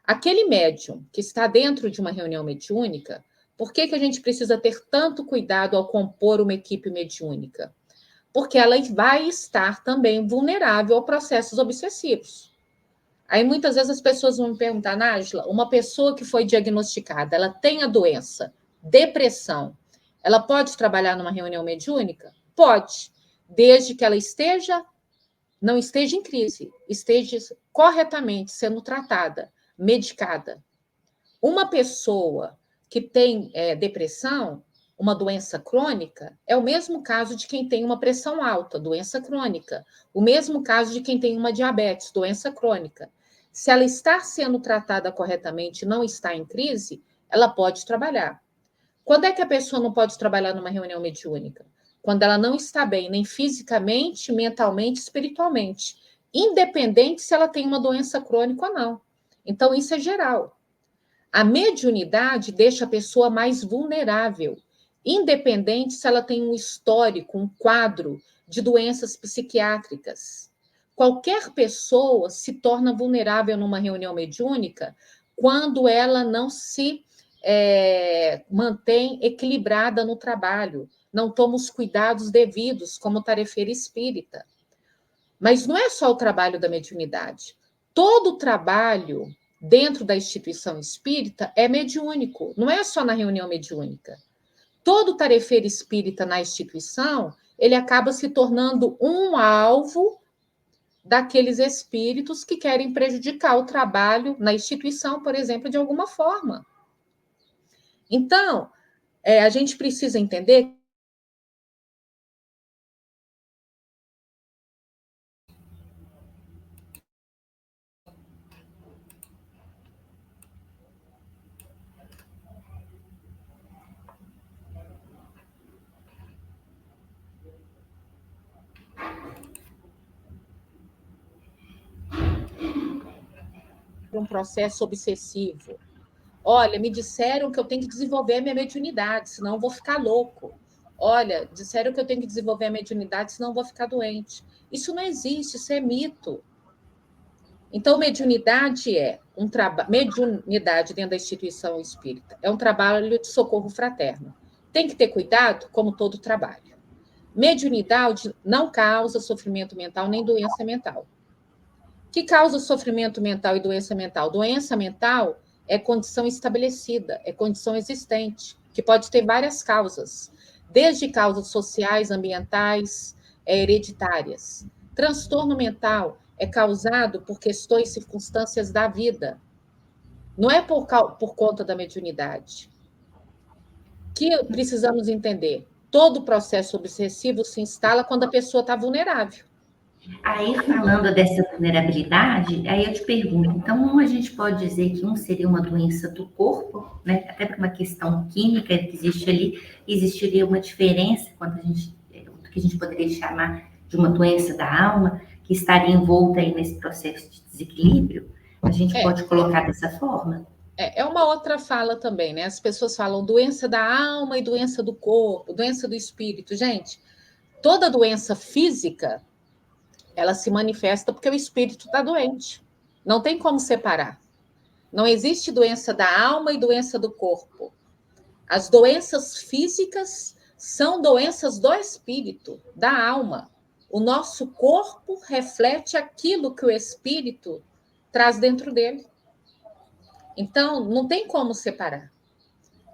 Aquele médium que está dentro de uma reunião mediúnica, por que a gente precisa ter tanto cuidado ao compor uma equipe mediúnica? Porque ela vai estar também vulnerável a processos obsessivos. Aí muitas vezes as pessoas vão me perguntar, Nájila, uma pessoa que foi diagnosticada, ela tem a doença, depressão, ela pode trabalhar numa reunião mediúnica? Pode, desde que ela não esteja em crise, esteja corretamente sendo tratada, medicada. Uma pessoa que tem depressão, uma doença crônica, é o mesmo caso de quem tem uma pressão alta, doença crônica. O mesmo caso de quem tem uma diabetes, doença crônica. Se ela está sendo tratada corretamente e não está em crise, ela pode trabalhar. Quando é que a pessoa não pode trabalhar numa reunião mediúnica? Quando ela não está bem, nem fisicamente, mentalmente, espiritualmente. Independente se ela tem uma doença crônica ou não. Então, isso é geral. A mediunidade deixa a pessoa mais vulnerável, independente se ela tem um histórico, um quadro de doenças psiquiátricas. Qualquer pessoa se torna vulnerável numa reunião mediúnica quando ela não se mantém equilibrada no trabalho, não toma os cuidados devidos como tarefeira espírita. Mas não é só o trabalho da mediunidade. Todo o trabalho dentro da instituição espírita é mediúnico, não é só na reunião mediúnica. Todo tarefeiro espírita na instituição, ele acaba se tornando um alvo daqueles espíritos que querem prejudicar o trabalho na instituição, por exemplo, de alguma forma. Então, a gente precisa entender um processo obsessivo. Olha, me disseram que eu tenho que desenvolver a minha mediunidade, senão eu vou ficar louco. Olha, disseram que eu tenho que desenvolver a mediunidade, senão eu vou ficar doente. Isso não existe, isso é mito. Então, mediunidade é um trabalho, mediunidade dentro da instituição espírita é um trabalho de socorro fraterno. Tem que ter cuidado, como todo trabalho. Mediunidade não causa sofrimento mental nem doença mental. O que causa sofrimento mental e doença mental? Doença mental é condição estabelecida, é condição existente, que pode ter várias causas, desde causas sociais, ambientais, hereditárias. Transtorno mental é causado por questões, circunstâncias da vida. Não é por conta da mediunidade. Que precisamos entender? Todo processo obsessivo se instala quando a pessoa está vulnerável. Aí, falando dessa vulnerabilidade, aí eu te pergunto, então a gente pode dizer que um seria uma doença do corpo, né? Até por uma questão química que existe ali, existiria uma diferença quando do que a gente poderia chamar de uma doença da alma, que estaria envolta aí nesse processo de desequilíbrio? A gente pode colocar dessa forma? É uma outra fala também, né? As pessoas falam doença da alma e doença do corpo, doença do espírito. Gente, toda doença física, ela se manifesta porque o espírito está doente. Não tem como separar. Não existe doença da alma e doença do corpo. As doenças físicas são doenças do espírito, da alma. O nosso corpo reflete aquilo que o espírito traz dentro dele. Então, não tem como separar.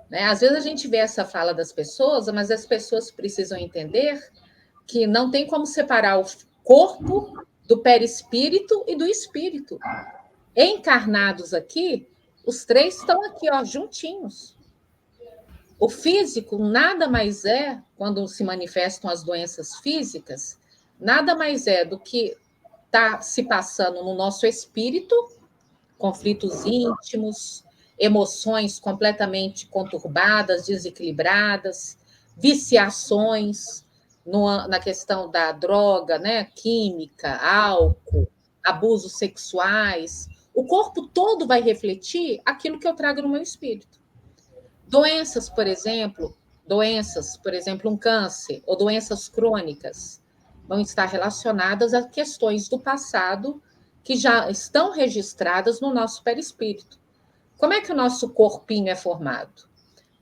Né? Às vezes a gente vê essa fala das pessoas, mas as pessoas precisam entender que não tem como separar o corpo do perispírito e do espírito. Encarnados aqui, os três estão aqui, ó, juntinhos. O físico nada mais é, quando se manifestam as doenças físicas, nada mais é do que está se passando no nosso espírito, conflitos íntimos, emoções completamente conturbadas, desequilibradas, viciações na questão da droga, né, química, álcool, abusos sexuais. O corpo todo vai refletir aquilo que eu trago no meu espírito. Doenças, por exemplo, um câncer ou doenças crônicas, vão estar relacionadas a questões do passado que já estão registradas no nosso perispírito. Como é que o nosso corpinho é formado?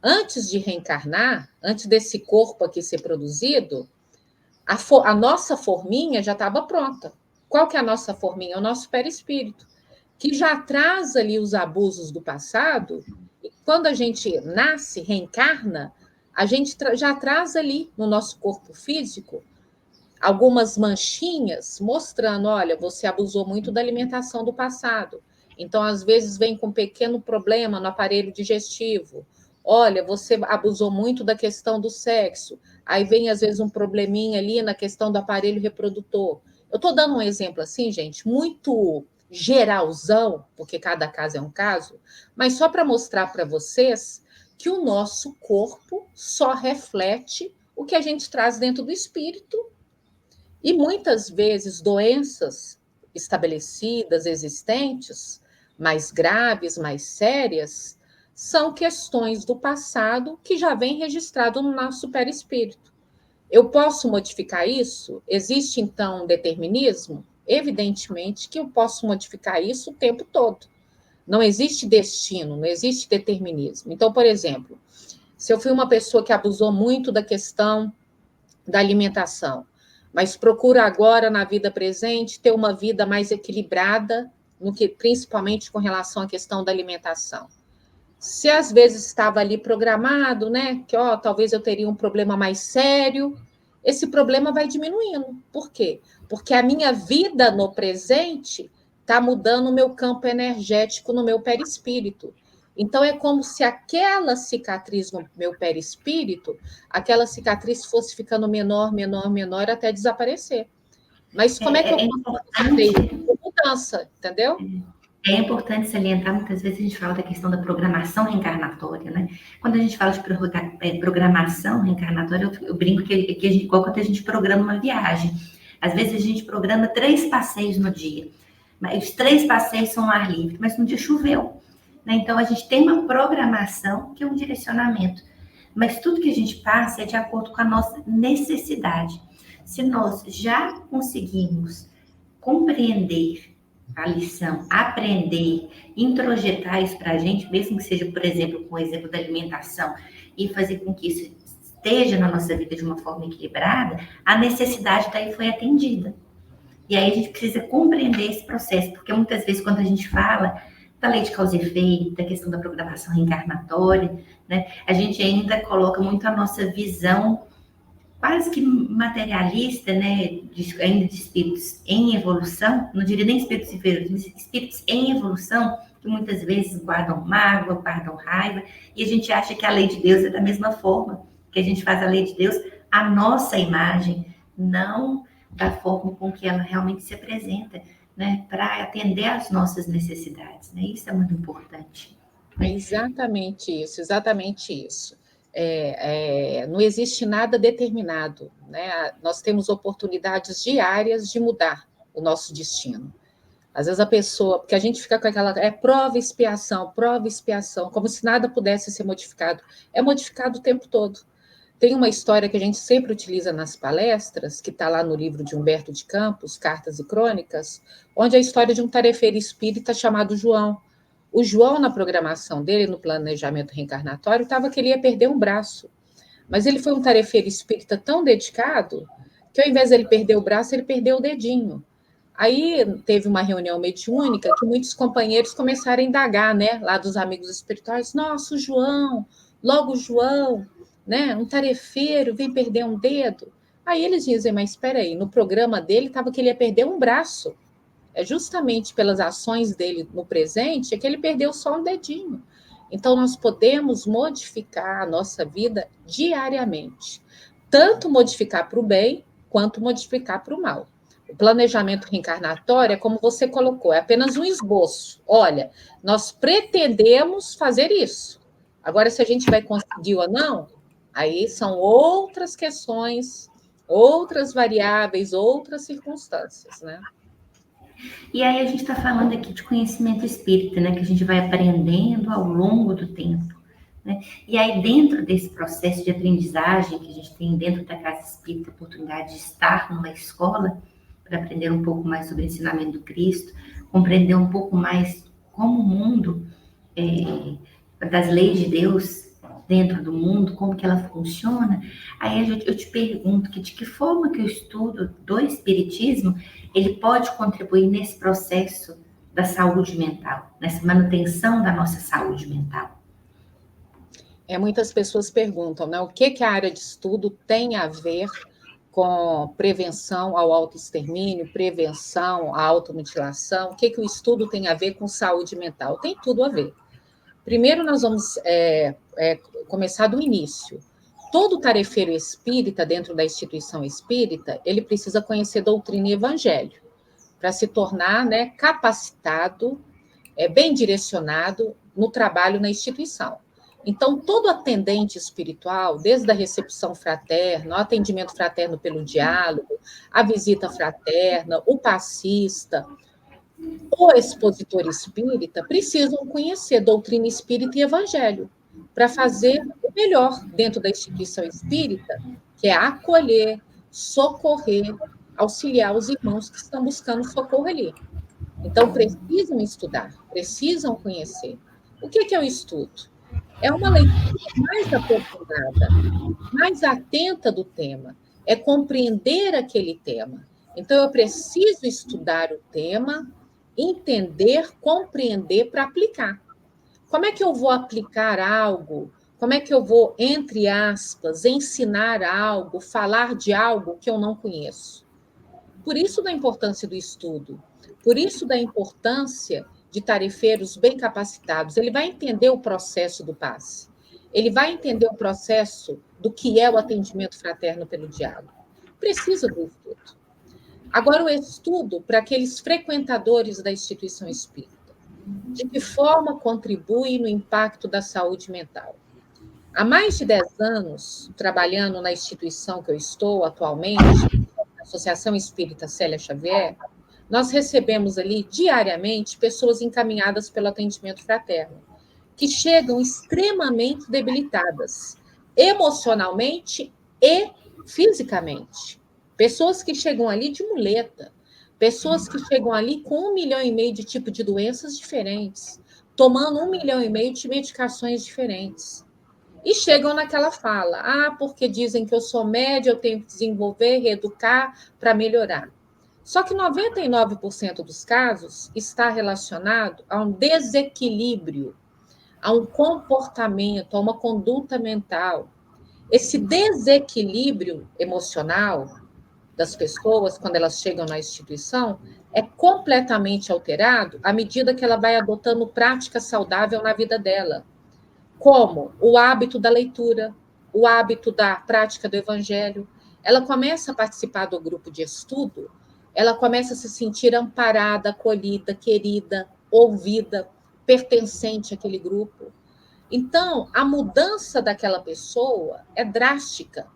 Antes de reencarnar, antes desse corpo aqui ser produzido, a nossa forminha já estava pronta. Qual que é a nossa forminha? O nosso perispírito, que já traz ali os abusos do passado. E quando a gente nasce, reencarna, a gente já traz ali no nosso corpo físico algumas manchinhas mostrando, olha, você abusou muito da alimentação do passado. Então, às vezes, vem com um pequeno problema no aparelho digestivo. Olha, você abusou muito da questão do sexo. Aí vem, às vezes, um probleminha ali na questão do aparelho reprodutor. Eu estou dando um exemplo assim, gente, muito geralzão, porque cada caso é um caso, mas só para mostrar para vocês que o nosso corpo só reflete o que a gente traz dentro do espírito. E muitas vezes doenças estabelecidas, existentes, mais graves, mais sérias, são questões do passado que já vem registrado no nosso perispírito. Eu posso modificar isso? Existe, então, um determinismo? Evidentemente que eu posso modificar isso o tempo todo. Não existe destino, não existe determinismo. Então, por exemplo, se eu fui uma pessoa que abusou muito da questão da alimentação, mas procura agora, na vida presente, ter uma vida mais equilibrada, principalmente com relação à questão da alimentação. Se às vezes estava ali programado, né, que talvez eu teria um problema mais sério, esse problema vai diminuindo. Por quê? Porque a minha vida no presente está mudando o meu campo energético no meu perispírito. Então, é como se aquela cicatriz no meu perispírito, aquela cicatriz fosse ficando menor, menor, menor, até desaparecer. Mas como é que eu posso fazer isso? Mudança, entendeu? É importante salientar, muitas vezes a gente fala da questão da programação reencarnatória, né? Quando a gente fala de programação reencarnatória, eu brinco que igual quando a gente programa uma viagem. Às vezes a gente programa 3 passeios no dia, mas os 3 passeios são ao ar livre, mas no dia choveu. Né? Então, a gente tem uma programação que é um direcionamento. Mas tudo que a gente passa é de acordo com a nossa necessidade. Se nós já conseguimos compreender a lição, aprender, introjetar isso para a gente, mesmo que seja, por exemplo, com o exemplo da alimentação, e fazer com que isso esteja na nossa vida de uma forma equilibrada, a necessidade daí foi atendida. E aí a gente precisa compreender esse processo, porque muitas vezes quando a gente fala da lei de causa e efeito, da questão da programação reencarnatória, né, a gente ainda coloca muito a nossa visão quase que materialista, né, ainda de espíritos em evolução, não diria nem espíritos inferiores, mas espíritos em evolução, que muitas vezes guardam mágoa, guardam raiva, e a gente acha que a lei de Deus é da mesma forma, que a gente faz a lei de Deus, a nossa imagem, não da forma com que ela realmente se apresenta, né, para atender às nossas necessidades, né? Isso é muito importante. É exatamente isso, exatamente isso. Não existe nada determinado, né? Nós temos oportunidades diárias de mudar o nosso destino. Às vezes a pessoa, porque a gente fica com aquela, prova e expiação, como se nada pudesse ser modificado. É modificado o tempo todo. Tem uma história que a gente sempre utiliza nas palestras, que está lá no livro de Humberto de Campos, Cartas e Crônicas, onde é a história de um tarefeiro espírita chamado João. O João, na programação dele, no planejamento reencarnatório, estava que ele ia perder um braço. Mas ele foi um tarefeiro espírita tão dedicado que, ao invés de ele perder o braço, ele perdeu o dedinho. Aí teve uma reunião mediúnica que muitos companheiros começaram a indagar, né, lá dos amigos espirituais. Nossa, o João, logo o João, né, um tarefeiro, vem perder um dedo. Aí eles dizem, mas espera aí, no programa dele estava que ele ia perder um braço. É justamente pelas ações dele no presente que ele perdeu só um dedinho. Então, nós podemos modificar a nossa vida diariamente. Tanto modificar para o bem, quanto modificar para o mal. O planejamento reencarnatório é como você colocou, é apenas um esboço. Olha, nós pretendemos fazer isso. Agora, se a gente vai conseguir ou não, aí são outras questões, outras variáveis, outras circunstâncias, né? E aí a gente está falando aqui de conhecimento espírita, né? Que a gente vai aprendendo ao longo do tempo, né? E aí dentro desse processo de aprendizagem que a gente tem dentro da casa espírita, a oportunidade de estar numa escola para aprender um pouco mais sobre o ensinamento do Cristo, compreender um pouco mais como o mundo, das leis de Deus dentro do mundo, como que ela funciona. Aí eu te pergunto que de que forma que o estudo do espiritismo ele pode contribuir nesse processo da saúde mental, nessa manutenção da nossa saúde mental. Muitas pessoas perguntam, né, o que a área de estudo tem a ver com prevenção ao autoextermínio, prevenção à automutilação, o que o estudo tem a ver com saúde mental? Tem tudo a ver. Primeiro, nós vamos começar do início. Todo tarefeiro espírita, dentro da instituição espírita, ele precisa conhecer doutrina e evangelho, para se tornar, né, capacitado, bem direcionado no trabalho na instituição. Então, todo atendente espiritual, desde a recepção fraterna, o atendimento fraterno pelo diálogo, a visita fraterna, o passista, o expositor espírita, precisam conhecer doutrina espírita e evangelho para fazer o melhor dentro da instituição espírita, que é acolher, socorrer, auxiliar os irmãos que estão buscando socorro ali. Então, precisam estudar, precisam conhecer. O que é o estudo? É uma leitura mais aprofundada, mais atenta do tema, é compreender aquele tema. Então, eu preciso estudar o tema, entender, compreender para aplicar. Como é que eu vou aplicar algo? Como é que eu vou, entre aspas, ensinar algo, falar de algo que eu não conheço? Por isso da importância do estudo, por isso da importância de tarefeiros bem capacitados. Ele vai entender o processo do passe, ele vai entender o processo do que é o atendimento fraterno pelo diálogo. Precisa do estudo. Agora, o estudo para aqueles frequentadores da instituição espírita. De que forma contribui no impacto da saúde mental? Há mais de 10 anos, trabalhando na instituição que eu estou atualmente, a Associação Espírita Célia Xavier, nós recebemos ali diariamente pessoas encaminhadas pelo atendimento fraterno, que chegam extremamente debilitadas, emocionalmente e fisicamente. Pessoas que chegam ali de muleta, pessoas que chegam ali com 1,5 milhão de tipos de doenças diferentes, tomando 1,5 milhão de medicações diferentes. E chegam naquela fala, porque dizem que eu sou média, eu tenho que desenvolver, reeducar para melhorar. Só que 99% dos casos está relacionado a um desequilíbrio, a um comportamento, a uma conduta mental. Esse desequilíbrio emocional das pessoas, quando elas chegam na instituição, é completamente alterado à medida que ela vai adotando prática saudável na vida dela, como o hábito da leitura, o hábito da prática do evangelho. ela começa a participar do grupo de estudo, ela começa a se sentir amparada, acolhida, querida, ouvida, pertencente àquele grupo. Então, a mudança daquela pessoa é drástica.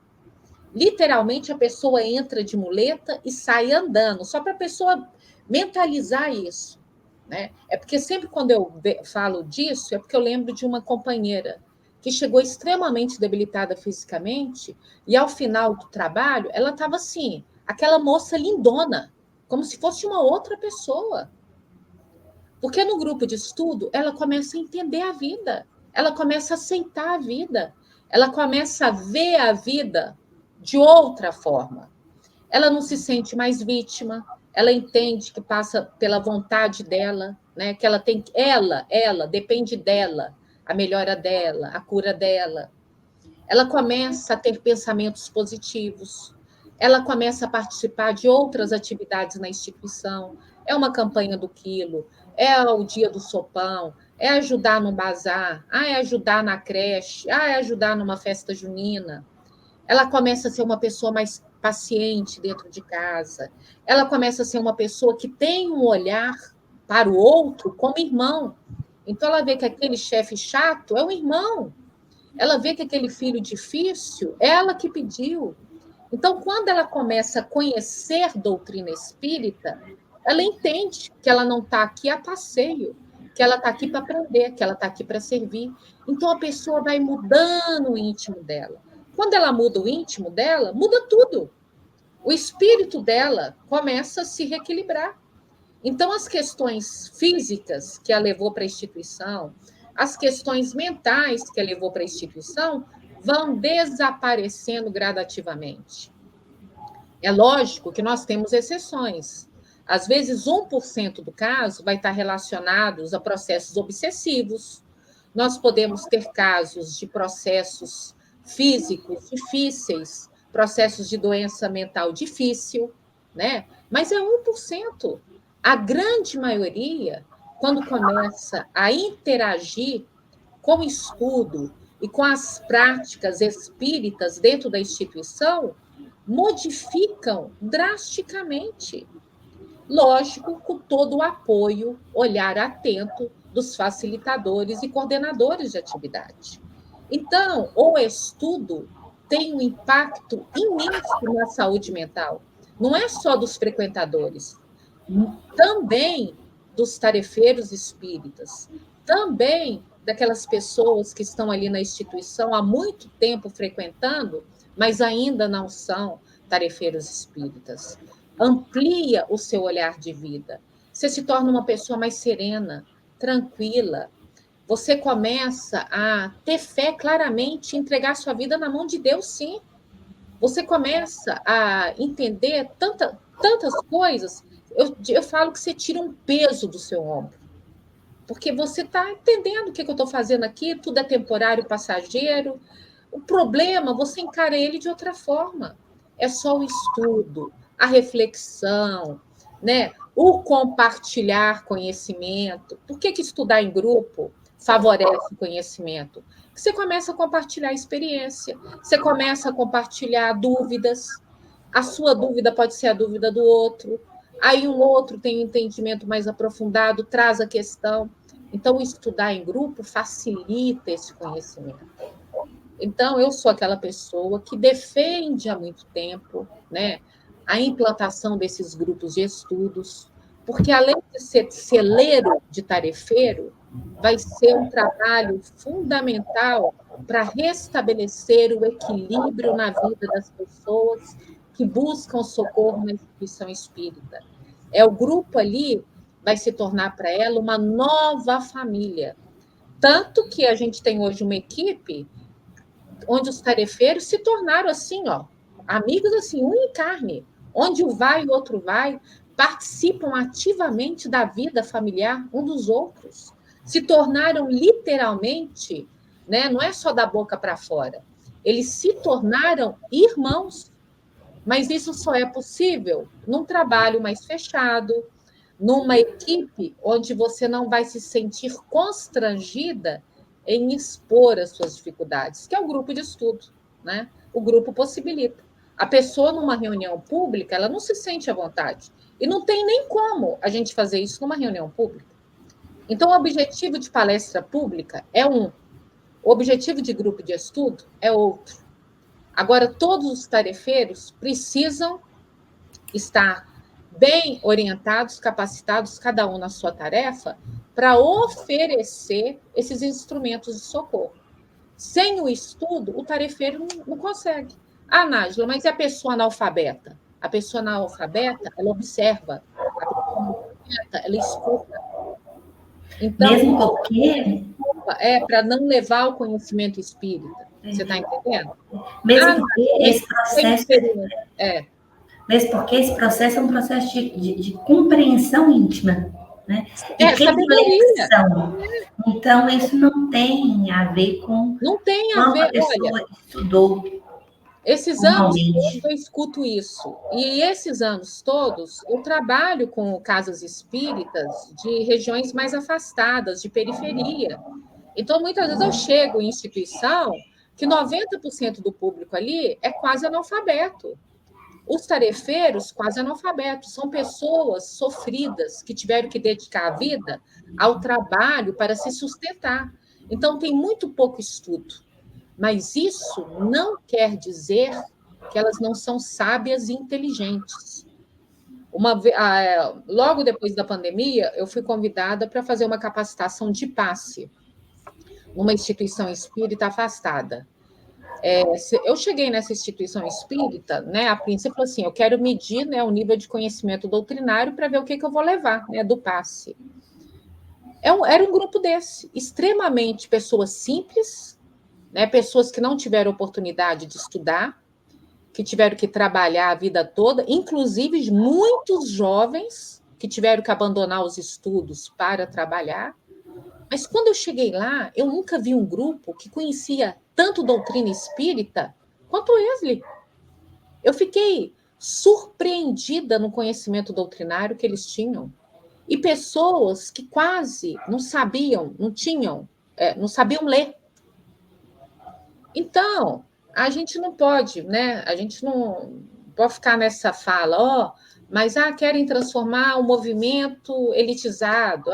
Literalmente, a pessoa entra de muleta e sai andando, só para a pessoa mentalizar isso. Né? É porque sempre quando eu falo disso, é porque eu lembro de uma companheira que chegou extremamente debilitada fisicamente e, ao final do trabalho, ela estava assim, aquela moça lindona, como se fosse uma outra pessoa. Porque no grupo de estudo, ela começa a entender a vida, ela começa a aceitar a vida, ela começa a ver a vida de outra forma. Ela não se sente mais vítima, ela entende que passa pela vontade dela, né? Que ela tem, ela depende dela, a melhora dela, a cura dela. Ela começa a ter pensamentos positivos, ela começa a participar de outras atividades na instituição. É uma campanha do quilo, é o dia do sopão, é ajudar no bazar, é ajudar na creche, é ajudar numa festa junina. Ela começa a ser uma pessoa mais paciente dentro de casa. Ela começa a ser uma pessoa que tem um olhar para o outro como irmão. Então, ela vê que aquele chefe chato é um irmão. Ela vê que aquele filho difícil é ela que pediu. Então, quando ela começa a conhecer doutrina espírita, ela entende que ela não está aqui a passeio, que ela está aqui para aprender, que ela está aqui para servir. Então, a pessoa vai mudando o íntimo dela. Quando ela muda o íntimo dela, muda tudo. O espírito dela começa a se reequilibrar. Então, as questões físicas que a levou para a instituição, as questões mentais que a levou para a instituição, vão desaparecendo gradativamente. É lógico que nós temos exceções. Às vezes, 1% do caso vai estar relacionados a processos obsessivos. Nós podemos ter casos de processos físicos difíceis, processos de doença mental difícil, né? Mas é 1%. A grande maioria, quando começa a interagir com o estudo e com as práticas espíritas dentro da instituição, modificam drasticamente. Lógico, com todo o apoio, olhar atento dos facilitadores e coordenadores de atividade. Então, o estudo tem um impacto imenso na saúde mental. Não é só dos frequentadores, também dos tarefeiros espíritas, também daquelas pessoas que estão ali na instituição há muito tempo frequentando, mas ainda não são tarefeiros espíritas. Amplia o seu olhar de vida. Você se torna uma pessoa mais serena, tranquila. Você começa a ter fé claramente, entregar sua vida na mão de Deus, sim. Você começa a entender tantas coisas. Eu falo que você tira um peso do seu ombro. Porque você está entendendo o que eu estou fazendo aqui, tudo é temporário, passageiro. O problema, você encara ele de outra forma. É só o estudo, a reflexão, né? O compartilhar conhecimento. Por que estudar em grupo favorece o conhecimento? Porque você começa a compartilhar experiência, você começa a compartilhar dúvidas. A sua dúvida pode ser a dúvida do outro. Aí um outro tem um entendimento mais aprofundado, traz a questão. Então, estudar em grupo facilita esse conhecimento. Então, eu sou aquela pessoa que defende há muito tempo, né, a implantação desses grupos de estudos, porque além de ser celeiro de tarefeiro, vai ser um trabalho fundamental para restabelecer o equilíbrio na vida das pessoas que buscam socorro na instituição espírita. O grupo ali vai se tornar para ela uma nova família. Tanto que a gente tem hoje uma equipe onde os tarefeiros se tornaram assim, ó, amigos assim, um em carne. Onde um vai, o outro vai, participam ativamente da vida familiar um dos outros. Se tornaram literalmente, né, não é só da boca para fora, eles se tornaram irmãos. Mas isso só é possível num trabalho mais fechado, numa equipe onde você não vai se sentir constrangida em expor as suas dificuldades, que é o grupo de estudo, né? O grupo possibilita. A pessoa, numa reunião pública, ela não se sente à vontade. E não tem nem como a gente fazer isso numa reunião pública. Então, o objetivo de palestra pública é um, o objetivo de grupo de estudo é outro. Agora, todos os tarefeiros precisam estar bem orientados, capacitados, cada um na sua tarefa, para oferecer esses instrumentos de socorro. Sem o estudo, o tarefeiro não consegue. Ah, Nájila, mas e a pessoa analfabeta? A pessoa analfabeta, ela observa. A pessoa analfabeta, ela escuta. Então, Mesmo porque... é para não levar o conhecimento espírita. Você está entendendo? Mesmo porque esse processo... É. Mesmo porque esse processo é um processo de compreensão íntima, né? De reflexão. Então, isso não tem a ver com... Não tem a ver, a pessoa olha, estudou. Esses anos todos eu escuto isso. E esses anos todos eu trabalho com casas espíritas de regiões mais afastadas, de periferia. Então, muitas vezes eu chego em instituição que 90% do público ali é quase analfabeto. Os tarefeiros, quase analfabetos, são pessoas sofridas que tiveram que dedicar a vida ao trabalho para se sustentar. Então, tem muito pouco estudo. Mas isso não quer dizer que elas não são sábias e inteligentes. Logo depois da pandemia, eu fui convidada para fazer uma capacitação de passe numa instituição espírita afastada. Eu cheguei nessa instituição espírita, né, a princípio, assim, eu quero medir, né, o nível de conhecimento doutrinário para ver o que eu vou levar, né, do passe. Era um grupo desse, extremamente pessoas simples, né, pessoas que não tiveram oportunidade de estudar, que tiveram que trabalhar a vida toda, inclusive muitos jovens que tiveram que abandonar os estudos para trabalhar. Mas quando eu cheguei lá, eu nunca vi um grupo que conhecia tanto doutrina espírita quanto o Wesley. Eu fiquei surpreendida no conhecimento doutrinário que eles tinham. E pessoas que quase não sabiam, não sabiam ler. Então, a gente não pode, né? A gente não pode ficar nessa fala, mas querem transformar o movimento elitizado,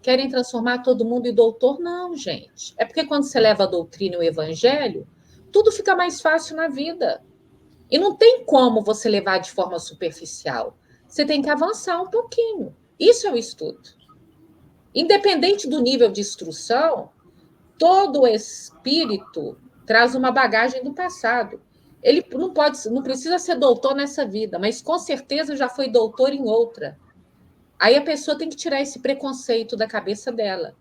querem transformar todo mundo em doutor. Não, gente. É porque quando você leva a doutrina e o evangelho, tudo fica mais fácil na vida. E não tem como você levar de forma superficial. Você tem que avançar um pouquinho. Isso é o estudo. Independente do nível de instrução, todo espírito traz uma bagagem do passado. Ele não precisa ser doutor nessa vida, mas com certeza já foi doutor em outra. Aí a pessoa tem que tirar esse preconceito da cabeça dela,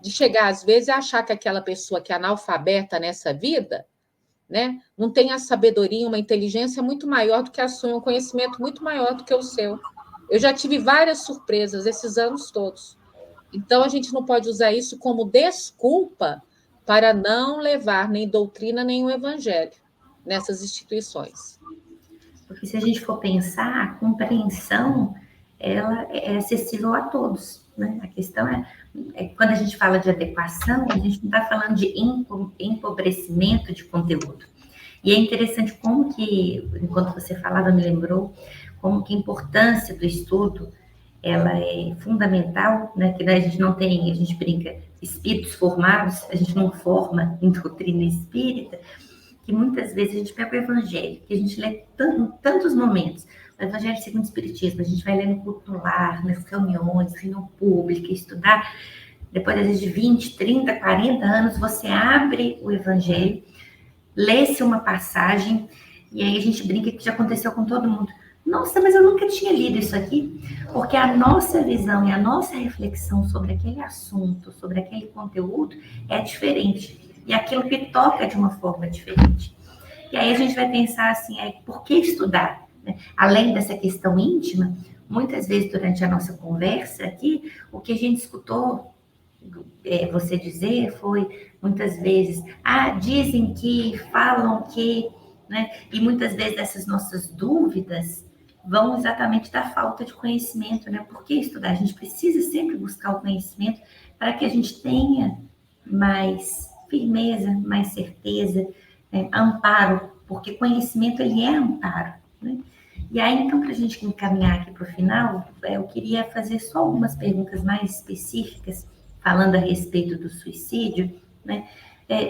de chegar às vezes a achar que aquela pessoa que é analfabeta nessa vida, né, não tem a sabedoria, uma inteligência muito maior do que a sua, um conhecimento muito maior do que o seu. Eu já tive várias surpresas esses anos todos. Então a gente não pode usar isso como desculpa para não levar nem doutrina nem o evangelho nessas instituições. Porque se a gente for pensar, a compreensão ela é acessível a todos, né? A questão é quando a gente fala de adequação, a gente não está falando de empobrecimento de conteúdo. E é interessante como que, enquanto você falava, me lembrou como que a importância do estudo ela é fundamental, né? Que a gente não tem, a gente brinca, espíritos formados, a gente não forma em doutrina espírita, que muitas vezes a gente pega o evangelho, que a gente lê em tantos momentos, o evangelho segundo o espiritismo, a gente vai ler no culto no lar, nas reuniões, reunião pública, estudar, depois às vezes de 20, 30, 40 anos, você abre o evangelho, lê-se uma passagem, e aí a gente brinca que já aconteceu com todo mundo. Nossa, mas eu nunca tinha lido isso aqui, porque a nossa visão e a nossa reflexão sobre aquele assunto, sobre aquele conteúdo é diferente. E aquilo que toca de uma forma diferente. E aí a gente vai pensar assim, por que estudar? Além dessa questão íntima, muitas vezes durante a nossa conversa aqui, o que a gente escutou você dizer foi, muitas vezes, dizem que, falam que, né? E muitas vezes essas nossas dúvidas vão exatamente da falta de conhecimento, né? Por que estudar? A gente precisa sempre buscar o conhecimento para que a gente tenha mais firmeza, mais certeza, amparo porque conhecimento ele é amparo, né? E aí, então, para a gente encaminhar aqui para o final, eu queria fazer só algumas perguntas mais específicas, falando a respeito do suicídio, né?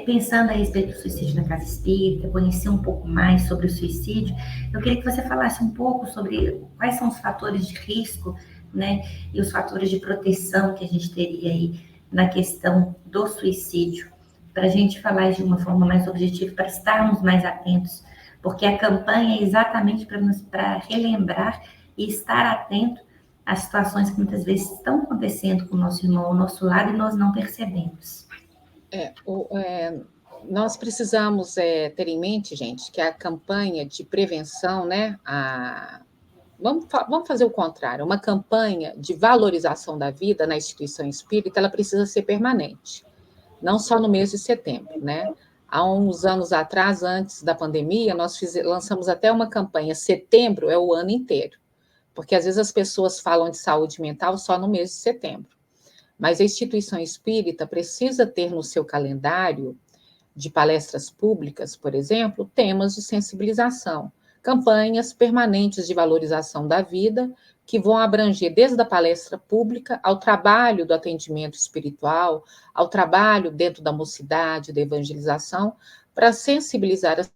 Pensando a respeito do suicídio na casa espírita, conhecer um pouco mais sobre o suicídio, eu queria que você falasse um pouco sobre quais são os fatores de risco, né? E os fatores de proteção que a gente teria aí na questão do suicídio, para a gente falar de uma forma mais objetiva, para estarmos mais atentos, porque a campanha é exatamente para relembrar e estar atento às situações que muitas vezes estão acontecendo com o nosso irmão ao nosso lado e nós não percebemos. Nós precisamos ter em mente, gente, que a campanha de prevenção, né, vamos fazer o contrário, uma campanha de valorização da vida na instituição espírita, ela precisa ser permanente, não só no mês de setembro, né? Há uns anos atrás, antes da pandemia, nós lançamos até uma campanha, setembro é o ano inteiro, porque às vezes as pessoas falam de saúde mental só no mês de setembro. Mas a instituição espírita precisa ter no seu calendário de palestras públicas, por exemplo, temas de sensibilização, campanhas permanentes de valorização da vida, que vão abranger desde a palestra pública ao trabalho do atendimento espiritual, ao trabalho dentro da mocidade, da evangelização, para sensibilizar as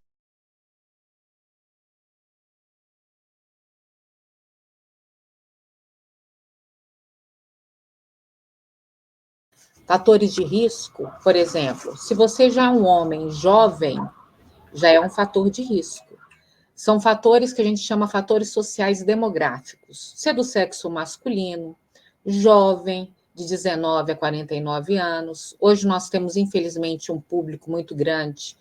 fatores de risco. Por exemplo, se você já é um homem jovem, já é um fator de risco. São fatores que a gente chama fatores sociais demográficos. Ser do sexo masculino, jovem, de 19 a 49 anos. Hoje nós temos, infelizmente, um público muito grande,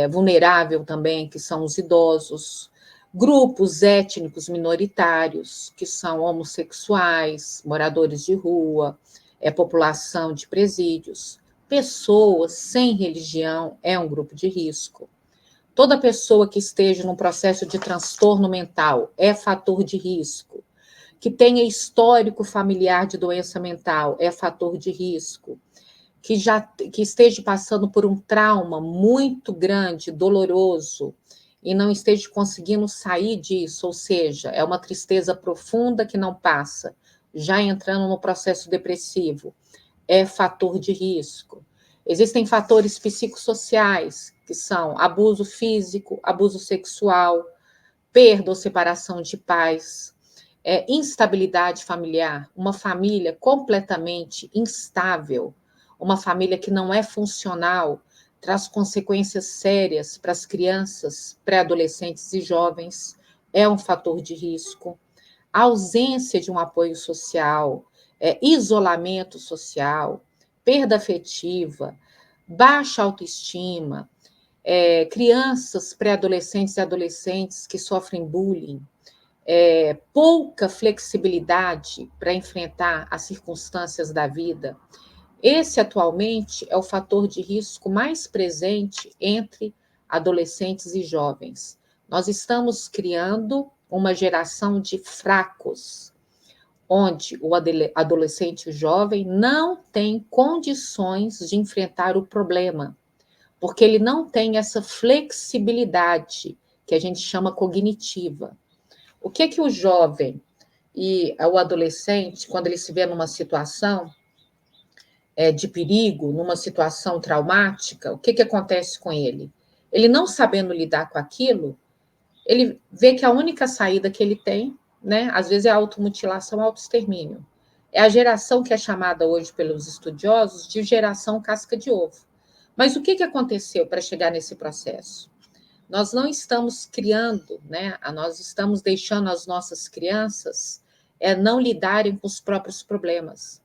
vulnerável também, que são os idosos. Grupos étnicos minoritários, que são homossexuais, moradores de rua, população de presídios. Pessoas sem religião é um grupo de risco. Toda pessoa que esteja num processo de transtorno mental é fator de risco. Que tenha histórico familiar de doença mental é fator de risco. Que esteja passando por um trauma muito grande, doloroso, e não esteja conseguindo sair disso, ou seja, é uma tristeza profunda que não passa, já entrando no processo depressivo, é fator de risco. Existem fatores psicossociais, que são abuso físico, abuso sexual, perda ou separação de pais, instabilidade familiar, uma família completamente instável, uma família que não é funcional, traz consequências sérias para as crianças, pré-adolescentes e jovens, é um fator de risco. A ausência de um apoio social, isolamento social, perda afetiva, baixa autoestima, crianças, pré-adolescentes e adolescentes que sofrem bullying, pouca flexibilidade para enfrentar as circunstâncias da vida. Esse, atualmente, é o fator de risco mais presente entre adolescentes e jovens. Nós estamos criando uma geração de fracos, onde o adolescente e o jovem não tem condições de enfrentar o problema, porque ele não tem essa flexibilidade que a gente chama cognitiva. O que o jovem e o adolescente, quando ele se vê numa situação de perigo, numa situação traumática, o que acontece com ele? Ele não sabendo lidar com aquilo, ele vê que a única saída que ele tem, né, às vezes é a automutilação, autoextermínio. É a geração que é chamada hoje pelos estudiosos de geração casca de ovo. Mas o que aconteceu para chegar nesse processo? Nós não estamos criando, né, nós estamos deixando as nossas crianças não lidarem com os próprios problemas.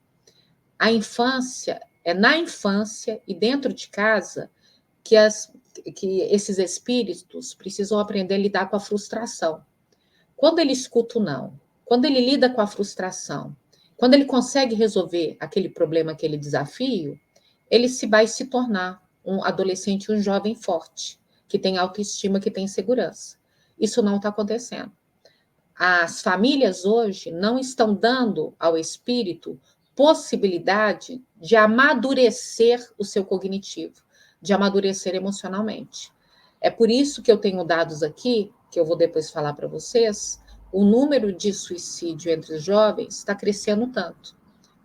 A infância, na infância e dentro de casa que esses espíritos precisam aprender a lidar com a frustração. Quando ele escuta o não, quando ele lida com a frustração, quando ele consegue resolver aquele problema, aquele desafio, ele vai se tornar um adolescente, um jovem forte, que tem autoestima, que tem segurança. Isso não está acontecendo. As famílias hoje não estão dando ao espírito possibilidade de amadurecer o seu cognitivo, de amadurecer emocionalmente. É por isso que eu tenho dados aqui, que eu vou depois falar para vocês, o número de suicídio entre os jovens está crescendo tanto,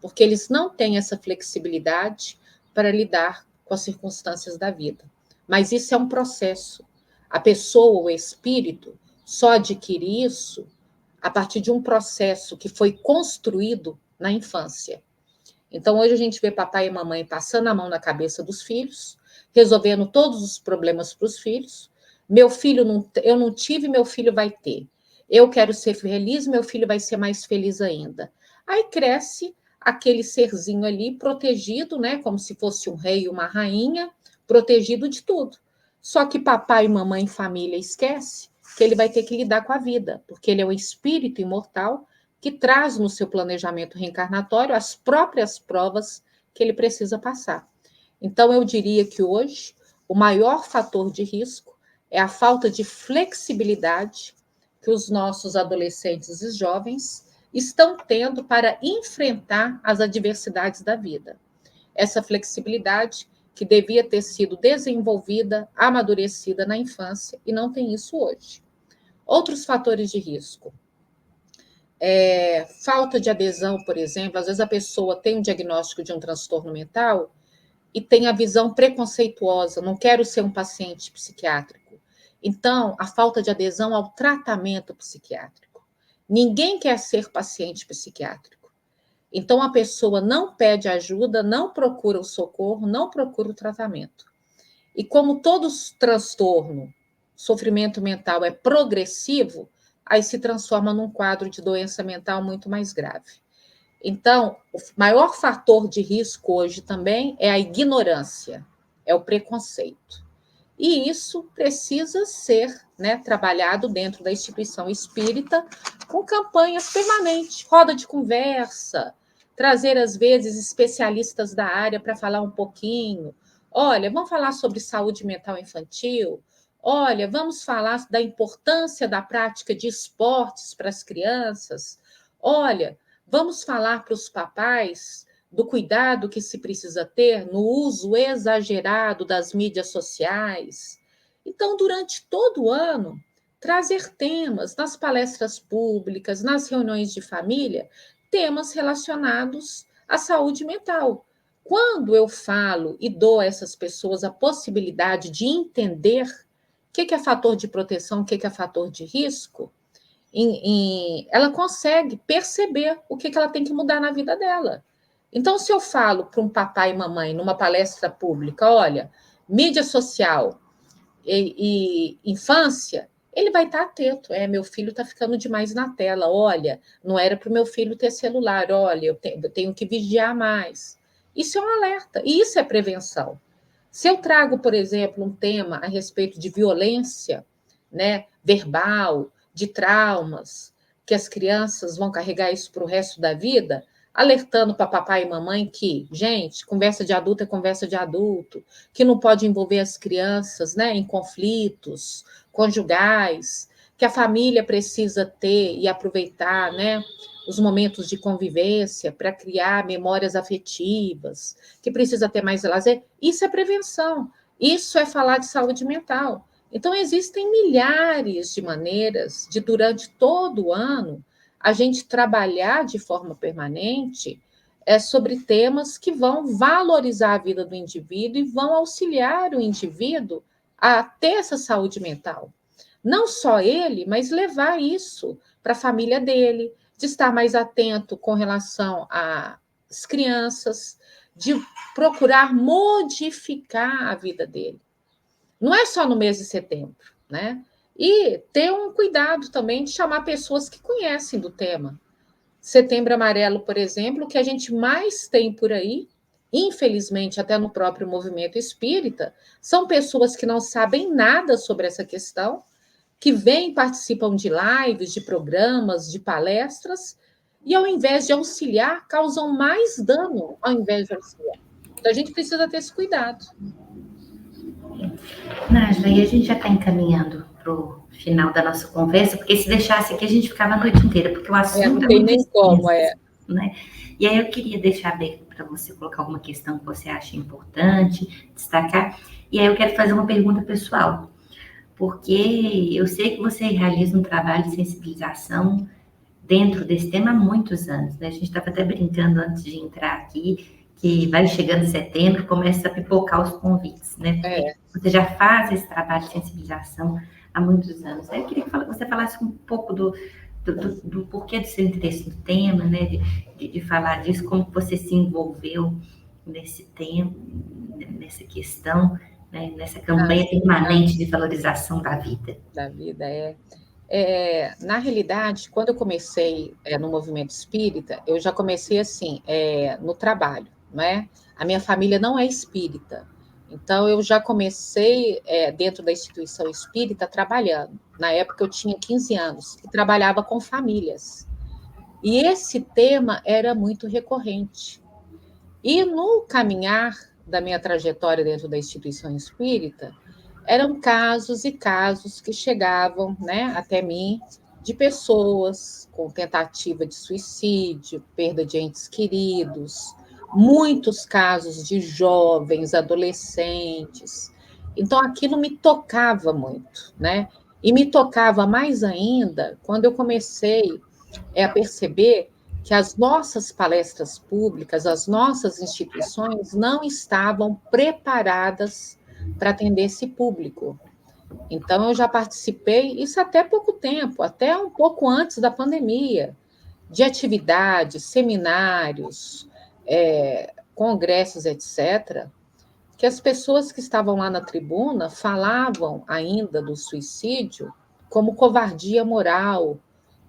porque eles não têm essa flexibilidade para lidar com as circunstâncias da vida. Mas isso é um processo. A pessoa, o espírito, só adquire isso a partir de um processo que foi construído na infância. Então, hoje a gente vê papai e mamãe passando a mão na cabeça dos filhos, resolvendo todos os problemas para os filhos. Meu filho, eu não tive, meu filho vai ter. Eu quero ser feliz, meu filho vai ser mais feliz ainda. Aí cresce aquele serzinho ali protegido, né, como se fosse um rei e uma rainha, protegido de tudo. Só que papai, mamãe, família esquece que ele vai ter que lidar com a vida, porque ele é um espírito imortal que traz no seu planejamento reencarnatório as próprias provas que ele precisa passar. Então, eu diria que hoje o maior fator de risco é a falta de flexibilidade que os nossos adolescentes e jovens estão tendo para enfrentar as adversidades da vida. Essa flexibilidade que devia ter sido desenvolvida, amadurecida na infância, e não tem isso hoje. Outros fatores de risco. Falta de adesão, por exemplo, às vezes a pessoa tem um diagnóstico de um transtorno mental e tem a visão preconceituosa, não quero ser um paciente psiquiátrico. Então, a falta de adesão ao tratamento psiquiátrico. Ninguém quer ser paciente psiquiátrico. Então, a pessoa não pede ajuda, não procura o socorro, não procura o tratamento. E como todo transtorno, sofrimento mental é progressivo, aí se transforma num quadro de doença mental muito mais grave. Então, o maior fator de risco hoje também é a ignorância, é o preconceito. E isso precisa ser, né, trabalhado dentro da instituição espírita com campanhas permanentes, roda de conversa, trazer, às vezes, especialistas da área para falar um pouquinho. Olha, vamos falar sobre saúde mental infantil? Olha, vamos falar da importância da prática de esportes para as crianças? Olha, vamos falar para os papais do cuidado que se precisa ter no uso exagerado das mídias sociais. Então, durante todo o ano, trazer temas nas palestras públicas, nas reuniões de família, temas relacionados à saúde mental. Quando eu falo e dou a essas pessoas a possibilidade de entender o que é fator de proteção, o que é fator de risco, ela consegue perceber o que ela tem que mudar na vida dela. Então, se eu falo para um papai e mamãe numa palestra pública, olha, mídia social e infância, ele vai estar atento. Meu filho está ficando demais na tela. Olha, não era para o meu filho ter celular. Olha, eu tenho que vigiar mais. Isso é um alerta, e isso é prevenção. Se eu trago, por exemplo, um tema a respeito de violência, né, verbal, de traumas, que as crianças vão carregar isso para o resto da vida, alertando para papai e mamãe que, gente, conversa de adulto é conversa de adulto, que não pode envolver as crianças, né, em conflitos conjugais, que a família precisa ter e aproveitar, né, os momentos de convivência para criar memórias afetivas, que precisa ter mais lazer. Isso é prevenção, isso é falar de saúde mental. Então, existem milhares de maneiras de, durante todo o ano, a gente trabalhar de forma permanente sobre temas que vão valorizar a vida do indivíduo e vão auxiliar o indivíduo a ter essa saúde mental. Não só ele, mas levar isso para a família dele, de estar mais atento com relação às crianças, de procurar modificar a vida dele. Não é só no mês de setembro, né? E ter um cuidado também de chamar pessoas que conhecem do tema. Setembro Amarelo, por exemplo, o que a gente mais tem por aí, infelizmente até no próprio movimento espírita, são pessoas que não sabem nada sobre essa questão, que vêm, participam de lives, de programas, de palestras, e ao invés de auxiliar, causam mais dano ao invés de auxiliar. Então, a gente precisa ter esse cuidado. Nájila, e a gente já está encaminhando para o final da nossa conversa, porque se deixasse aqui a gente ficava a noite inteira, porque o assunto não tem nem como, né? E aí eu queria deixar aberto para você colocar alguma questão que você acha importante, destacar, e aí eu quero fazer uma pergunta pessoal. porque eu sei que você realiza um trabalho de sensibilização dentro desse tema há muitos anos, né? A gente estava até brincando antes de entrar aqui, que vai chegando setembro, começa a pipocar os convites, né? Porque você já faz esse trabalho de sensibilização há muitos anos. Aí eu queria que você falasse um pouco do porquê do seu interesse no tema, né? De falar disso, como você se envolveu nesse tema, nessa questão, né? Nessa campanha permanente de valorização da vida. Da vida, na realidade, quando eu comecei no movimento espírita, eu já comecei assim, no trabalho, né? A minha família não é espírita, então eu já comecei dentro da instituição espírita trabalhando. Na época eu tinha 15 anos e trabalhava com famílias. E esse tema era muito recorrente. E no caminhar da minha trajetória dentro da instituição espírita, eram casos e casos que chegavam, né, até mim, de pessoas com tentativa de suicídio, perda de entes queridos, muitos casos de jovens, adolescentes. Então, aquilo me tocava muito, né? E me tocava mais ainda quando eu comecei a perceber que as nossas palestras públicas, as nossas instituições não estavam preparadas para atender esse público. Então, eu já participei, isso até pouco tempo, até um pouco antes da pandemia, de atividades, seminários, congressos, etc., que as pessoas que estavam lá na tribuna falavam ainda do suicídio como covardia moral,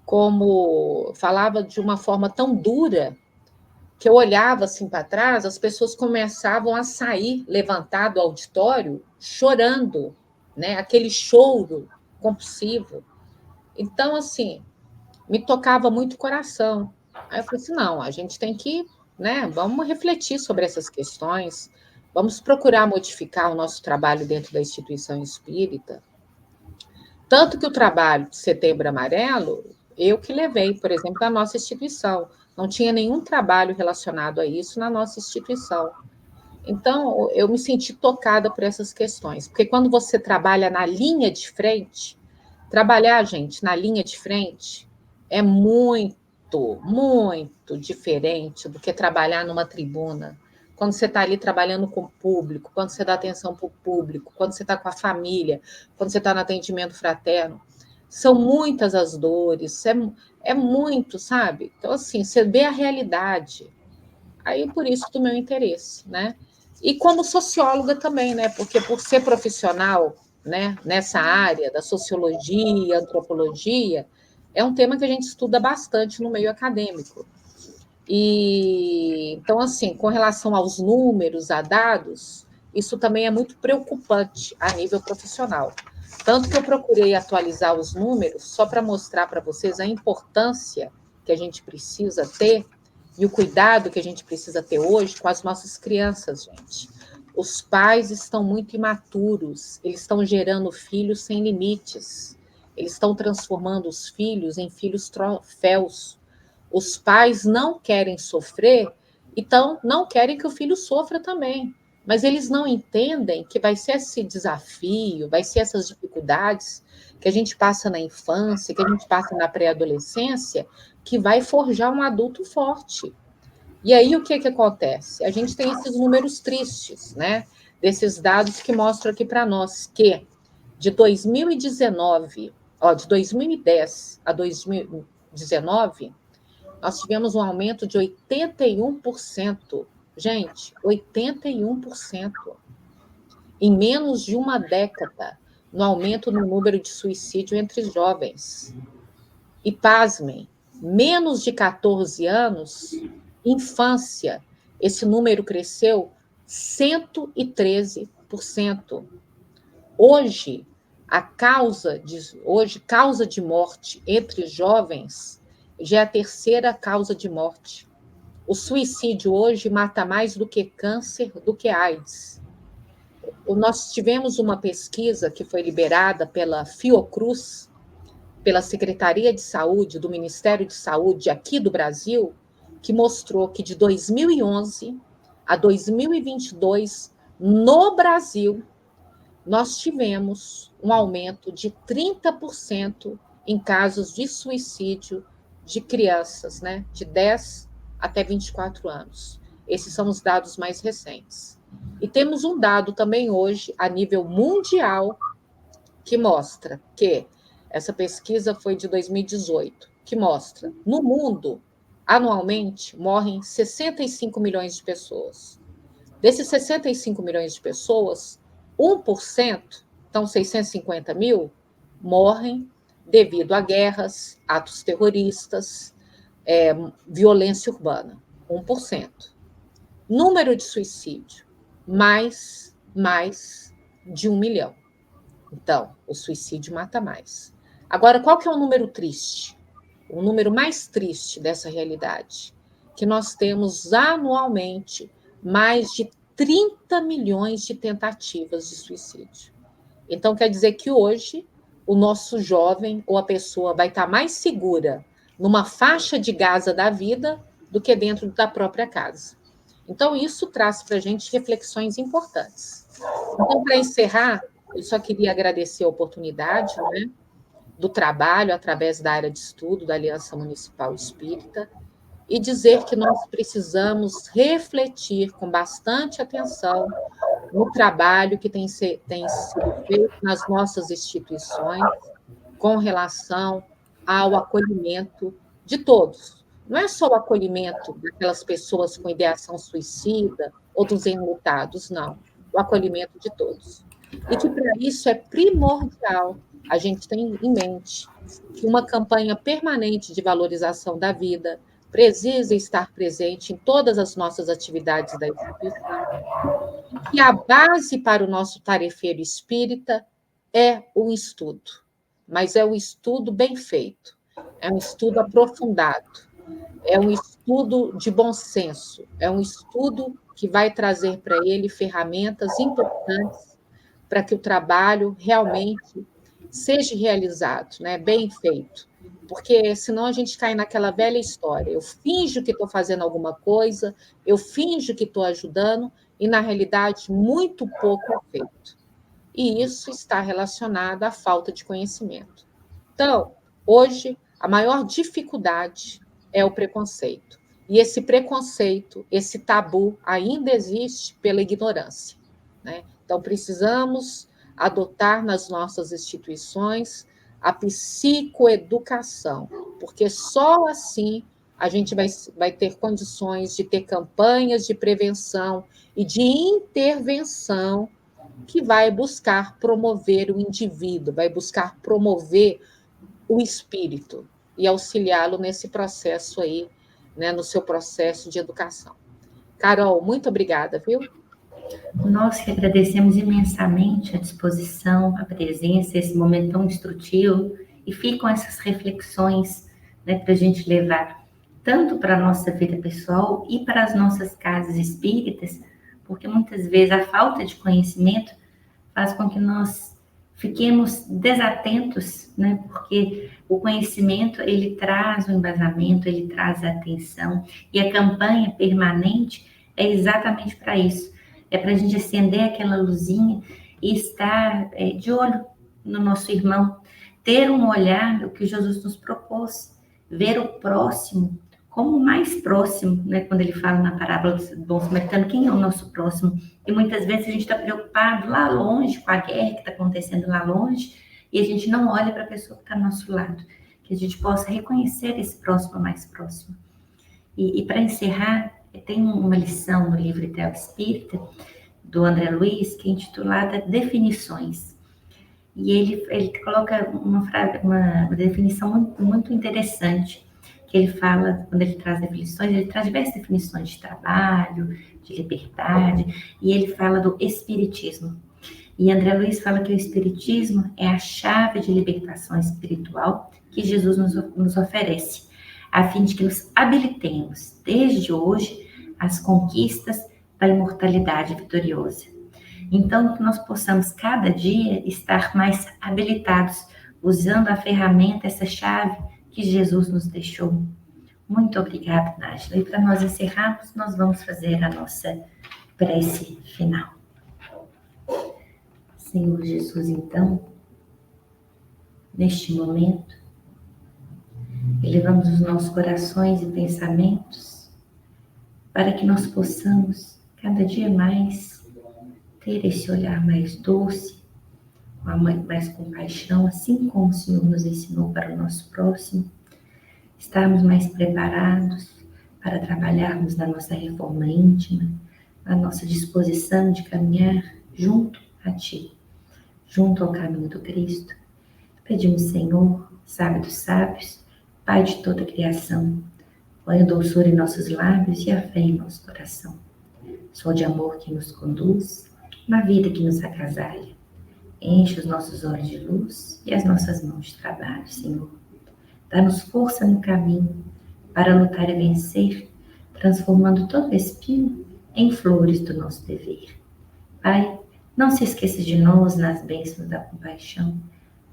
como falava de uma forma tão dura que eu olhava assim para trás, as pessoas começavam a sair, levantar do auditório, chorando, né? Aquele choro compulsivo. Então, assim, me tocava muito o coração. Aí eu falei assim, não, a gente tem que, né? Vamos refletir sobre essas questões, vamos procurar modificar o nosso trabalho dentro da instituição espírita. Tanto que o trabalho de Setembro Amarelo, eu que levei, por exemplo, da nossa instituição. Não tinha nenhum trabalho relacionado a isso na nossa instituição. Então, eu me senti tocada por essas questões, porque quando você trabalha na linha de frente, trabalhar, gente, na linha de frente é muito, muito diferente do que trabalhar numa tribuna. Quando você está ali trabalhando com o público, quando você dá atenção para o público, quando você está com a família, quando você está no atendimento fraterno, são muitas as dores, é muito, sabe? Então, assim, você vê a realidade. Aí, por isso, do meu interesse, né? E como socióloga também, né? Porque por ser profissional, né, nessa área da sociologia, antropologia, é um tema que a gente estuda bastante no meio acadêmico. E então, assim, com relação aos números, a dados, isso também é muito preocupante a nível profissional. Tanto que eu procurei atualizar os números só para mostrar para vocês a importância que a gente precisa ter e o cuidado que a gente precisa ter hoje com as nossas crianças, gente. Os pais estão muito imaturos, eles estão gerando filhos sem limites, eles estão transformando os filhos em filhos troféus. Os pais não querem sofrer, então não querem que o filho sofra também. Mas eles não entendem que vai ser esse desafio, vai ser essas dificuldades que a gente passa na infância, que a gente passa na pré-adolescência, que vai forjar um adulto forte. E aí o que acontece? A gente tem esses números tristes, né? Desses dados que mostram aqui para nós que de 2019, de 2010 a 2019, nós tivemos um aumento de 81%. Gente, 81%. Em menos de uma década, no aumento no número de suicídio entre jovens. E, pasmem, menos de 14 anos, infância, esse número cresceu 113%. Hoje, causa de morte entre jovens já é a terceira causa de morte. O suicídio hoje mata mais do que câncer, do que AIDS. Nós tivemos uma pesquisa que foi liberada pela Fiocruz, pela Secretaria de Saúde, do Ministério de Saúde aqui do Brasil, que mostrou que de 2011 a 2022, no Brasil, nós tivemos um aumento de 30% em casos de suicídio de crianças, né, de 10 até 24 anos. Esses são os dados mais recentes. E temos um dado também hoje, a nível mundial, que mostra que essa pesquisa foi de 2018, que mostra, no mundo, anualmente, morrem 65 milhões de pessoas. Desses 65 milhões de pessoas, 1%, então 650 mil, morrem devido a guerras, atos terroristas, violência urbana. 1%. Número de suicídio, mais de 1 milhão. Então, o suicídio mata mais. Agora, qual que é o número triste? O número mais triste dessa realidade? Que nós temos anualmente mais de 30 milhões de tentativas de suicídio. Então, quer dizer que hoje o nosso jovem ou a pessoa vai estar mais segura numa faixa de Gaza da vida do que dentro da própria casa. Então, isso traz para a gente reflexões importantes. Então, para encerrar, eu só queria agradecer a oportunidade, né, do trabalho através da área de estudo da Aliança Municipal Espírita e dizer que nós precisamos refletir com bastante atenção no trabalho que tem sido feito nas nossas instituições com relação ao acolhimento de todos. Não é só o acolhimento daquelas pessoas com ideação suicida ou dos enlutados, não. O acolhimento de todos. E que, para isso, é primordial a gente ter em mente que uma campanha permanente de valorização da vida precisa estar presente em todas as nossas atividades da instituição, e a base para o nosso tarefeiro espírita é o estudo, mas é um estudo bem feito, é um estudo aprofundado, é um estudo de bom senso, é um estudo que vai trazer para ele ferramentas importantes para que o trabalho realmente seja realizado, né, bem feito. Porque senão a gente cai naquela velha história. Eu finjo que estou fazendo alguma coisa, eu finjo que estou ajudando, e, na realidade, muito pouco é feito. E isso está relacionado à falta de conhecimento. Então, hoje, a maior dificuldade é o preconceito. E esse preconceito, esse tabu, ainda existe pela ignorância, né? Então, precisamos adotar nas nossas instituições a psicoeducação, porque só assim a gente vai ter condições de ter campanhas de prevenção e de intervenção que vai buscar promover o indivíduo, vai buscar promover o espírito e auxiliá-lo nesse processo aí, né, no seu processo de educação. Carol, muito obrigada, viu? Nós que agradecemos imensamente a disposição, a presença, esse momento tão instrutivo, e ficam essas reflexões, né, para a gente levar tanto para a nossa vida pessoal e para as nossas casas espíritas, porque muitas vezes a falta de conhecimento faz com que nós fiquemos desatentos, né, porque o conhecimento, ele traz o embasamento, ele traz a atenção, e a campanha permanente é exatamente para isso. É para a gente acender aquela luzinha e estar de olho no nosso irmão, ter um olhar, o que Jesus nos propôs, ver o próximo como o mais próximo, né? Quando ele fala na parábola do bom samaritano, quem é o nosso próximo? E muitas vezes a gente está preocupado lá longe, com a guerra que está acontecendo lá longe, e a gente não olha para a pessoa que está ao nosso lado, que a gente possa reconhecer esse próximo mais próximo. E para encerrar, tem uma lição no livro Ideal Espírita, do André Luiz, que é intitulada Definições. E ele coloca uma definição muito, muito interessante, que ele fala, quando ele traz definições, ele traz diversas definições de trabalho, de liberdade, e ele fala do espiritismo. E André Luiz fala que o espiritismo é a chave de libertação espiritual que Jesus nos oferece, a fim de que nos habilitemos, desde hoje, às conquistas da imortalidade vitoriosa. Então, que nós possamos cada dia estar mais habilitados, usando a ferramenta, essa chave que Jesus nos deixou. Muito obrigada, Nájila. E para nós encerrarmos, nós vamos fazer a nossa prece final. Senhor Jesus, então, neste momento, elevamos os nossos corações e pensamentos para que nós possamos cada dia mais ter esse olhar mais doce, com mais compaixão, assim como o Senhor nos ensinou para o nosso próximo, estarmos mais preparados para trabalharmos na nossa reforma íntima, na nossa disposição de caminhar junto a Ti, junto ao caminho do Cristo. Pedimos, Senhor, sábio dos sábios, Pai de toda a criação, põe a doçura em nossos lábios e a fé em nosso coração. Sol de amor que nos conduz, na vida que nos agasalha. Enche os nossos olhos de luz e as nossas mãos de trabalho, Senhor. Dá-nos força no caminho para lutar e vencer, transformando todo espinho em flores do nosso dever. Pai, não se esqueça de nós nas bênçãos da compaixão.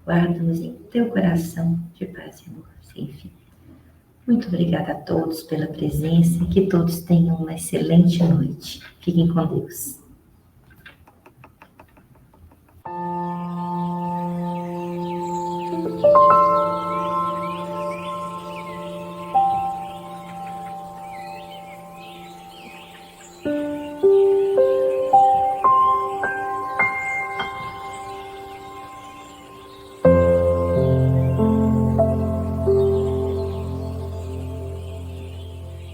Guarda-nos em teu coração de paz e amor sem fim. Muito obrigada a todos pela presença e que todos tenham uma excelente noite. Fiquem com Deus.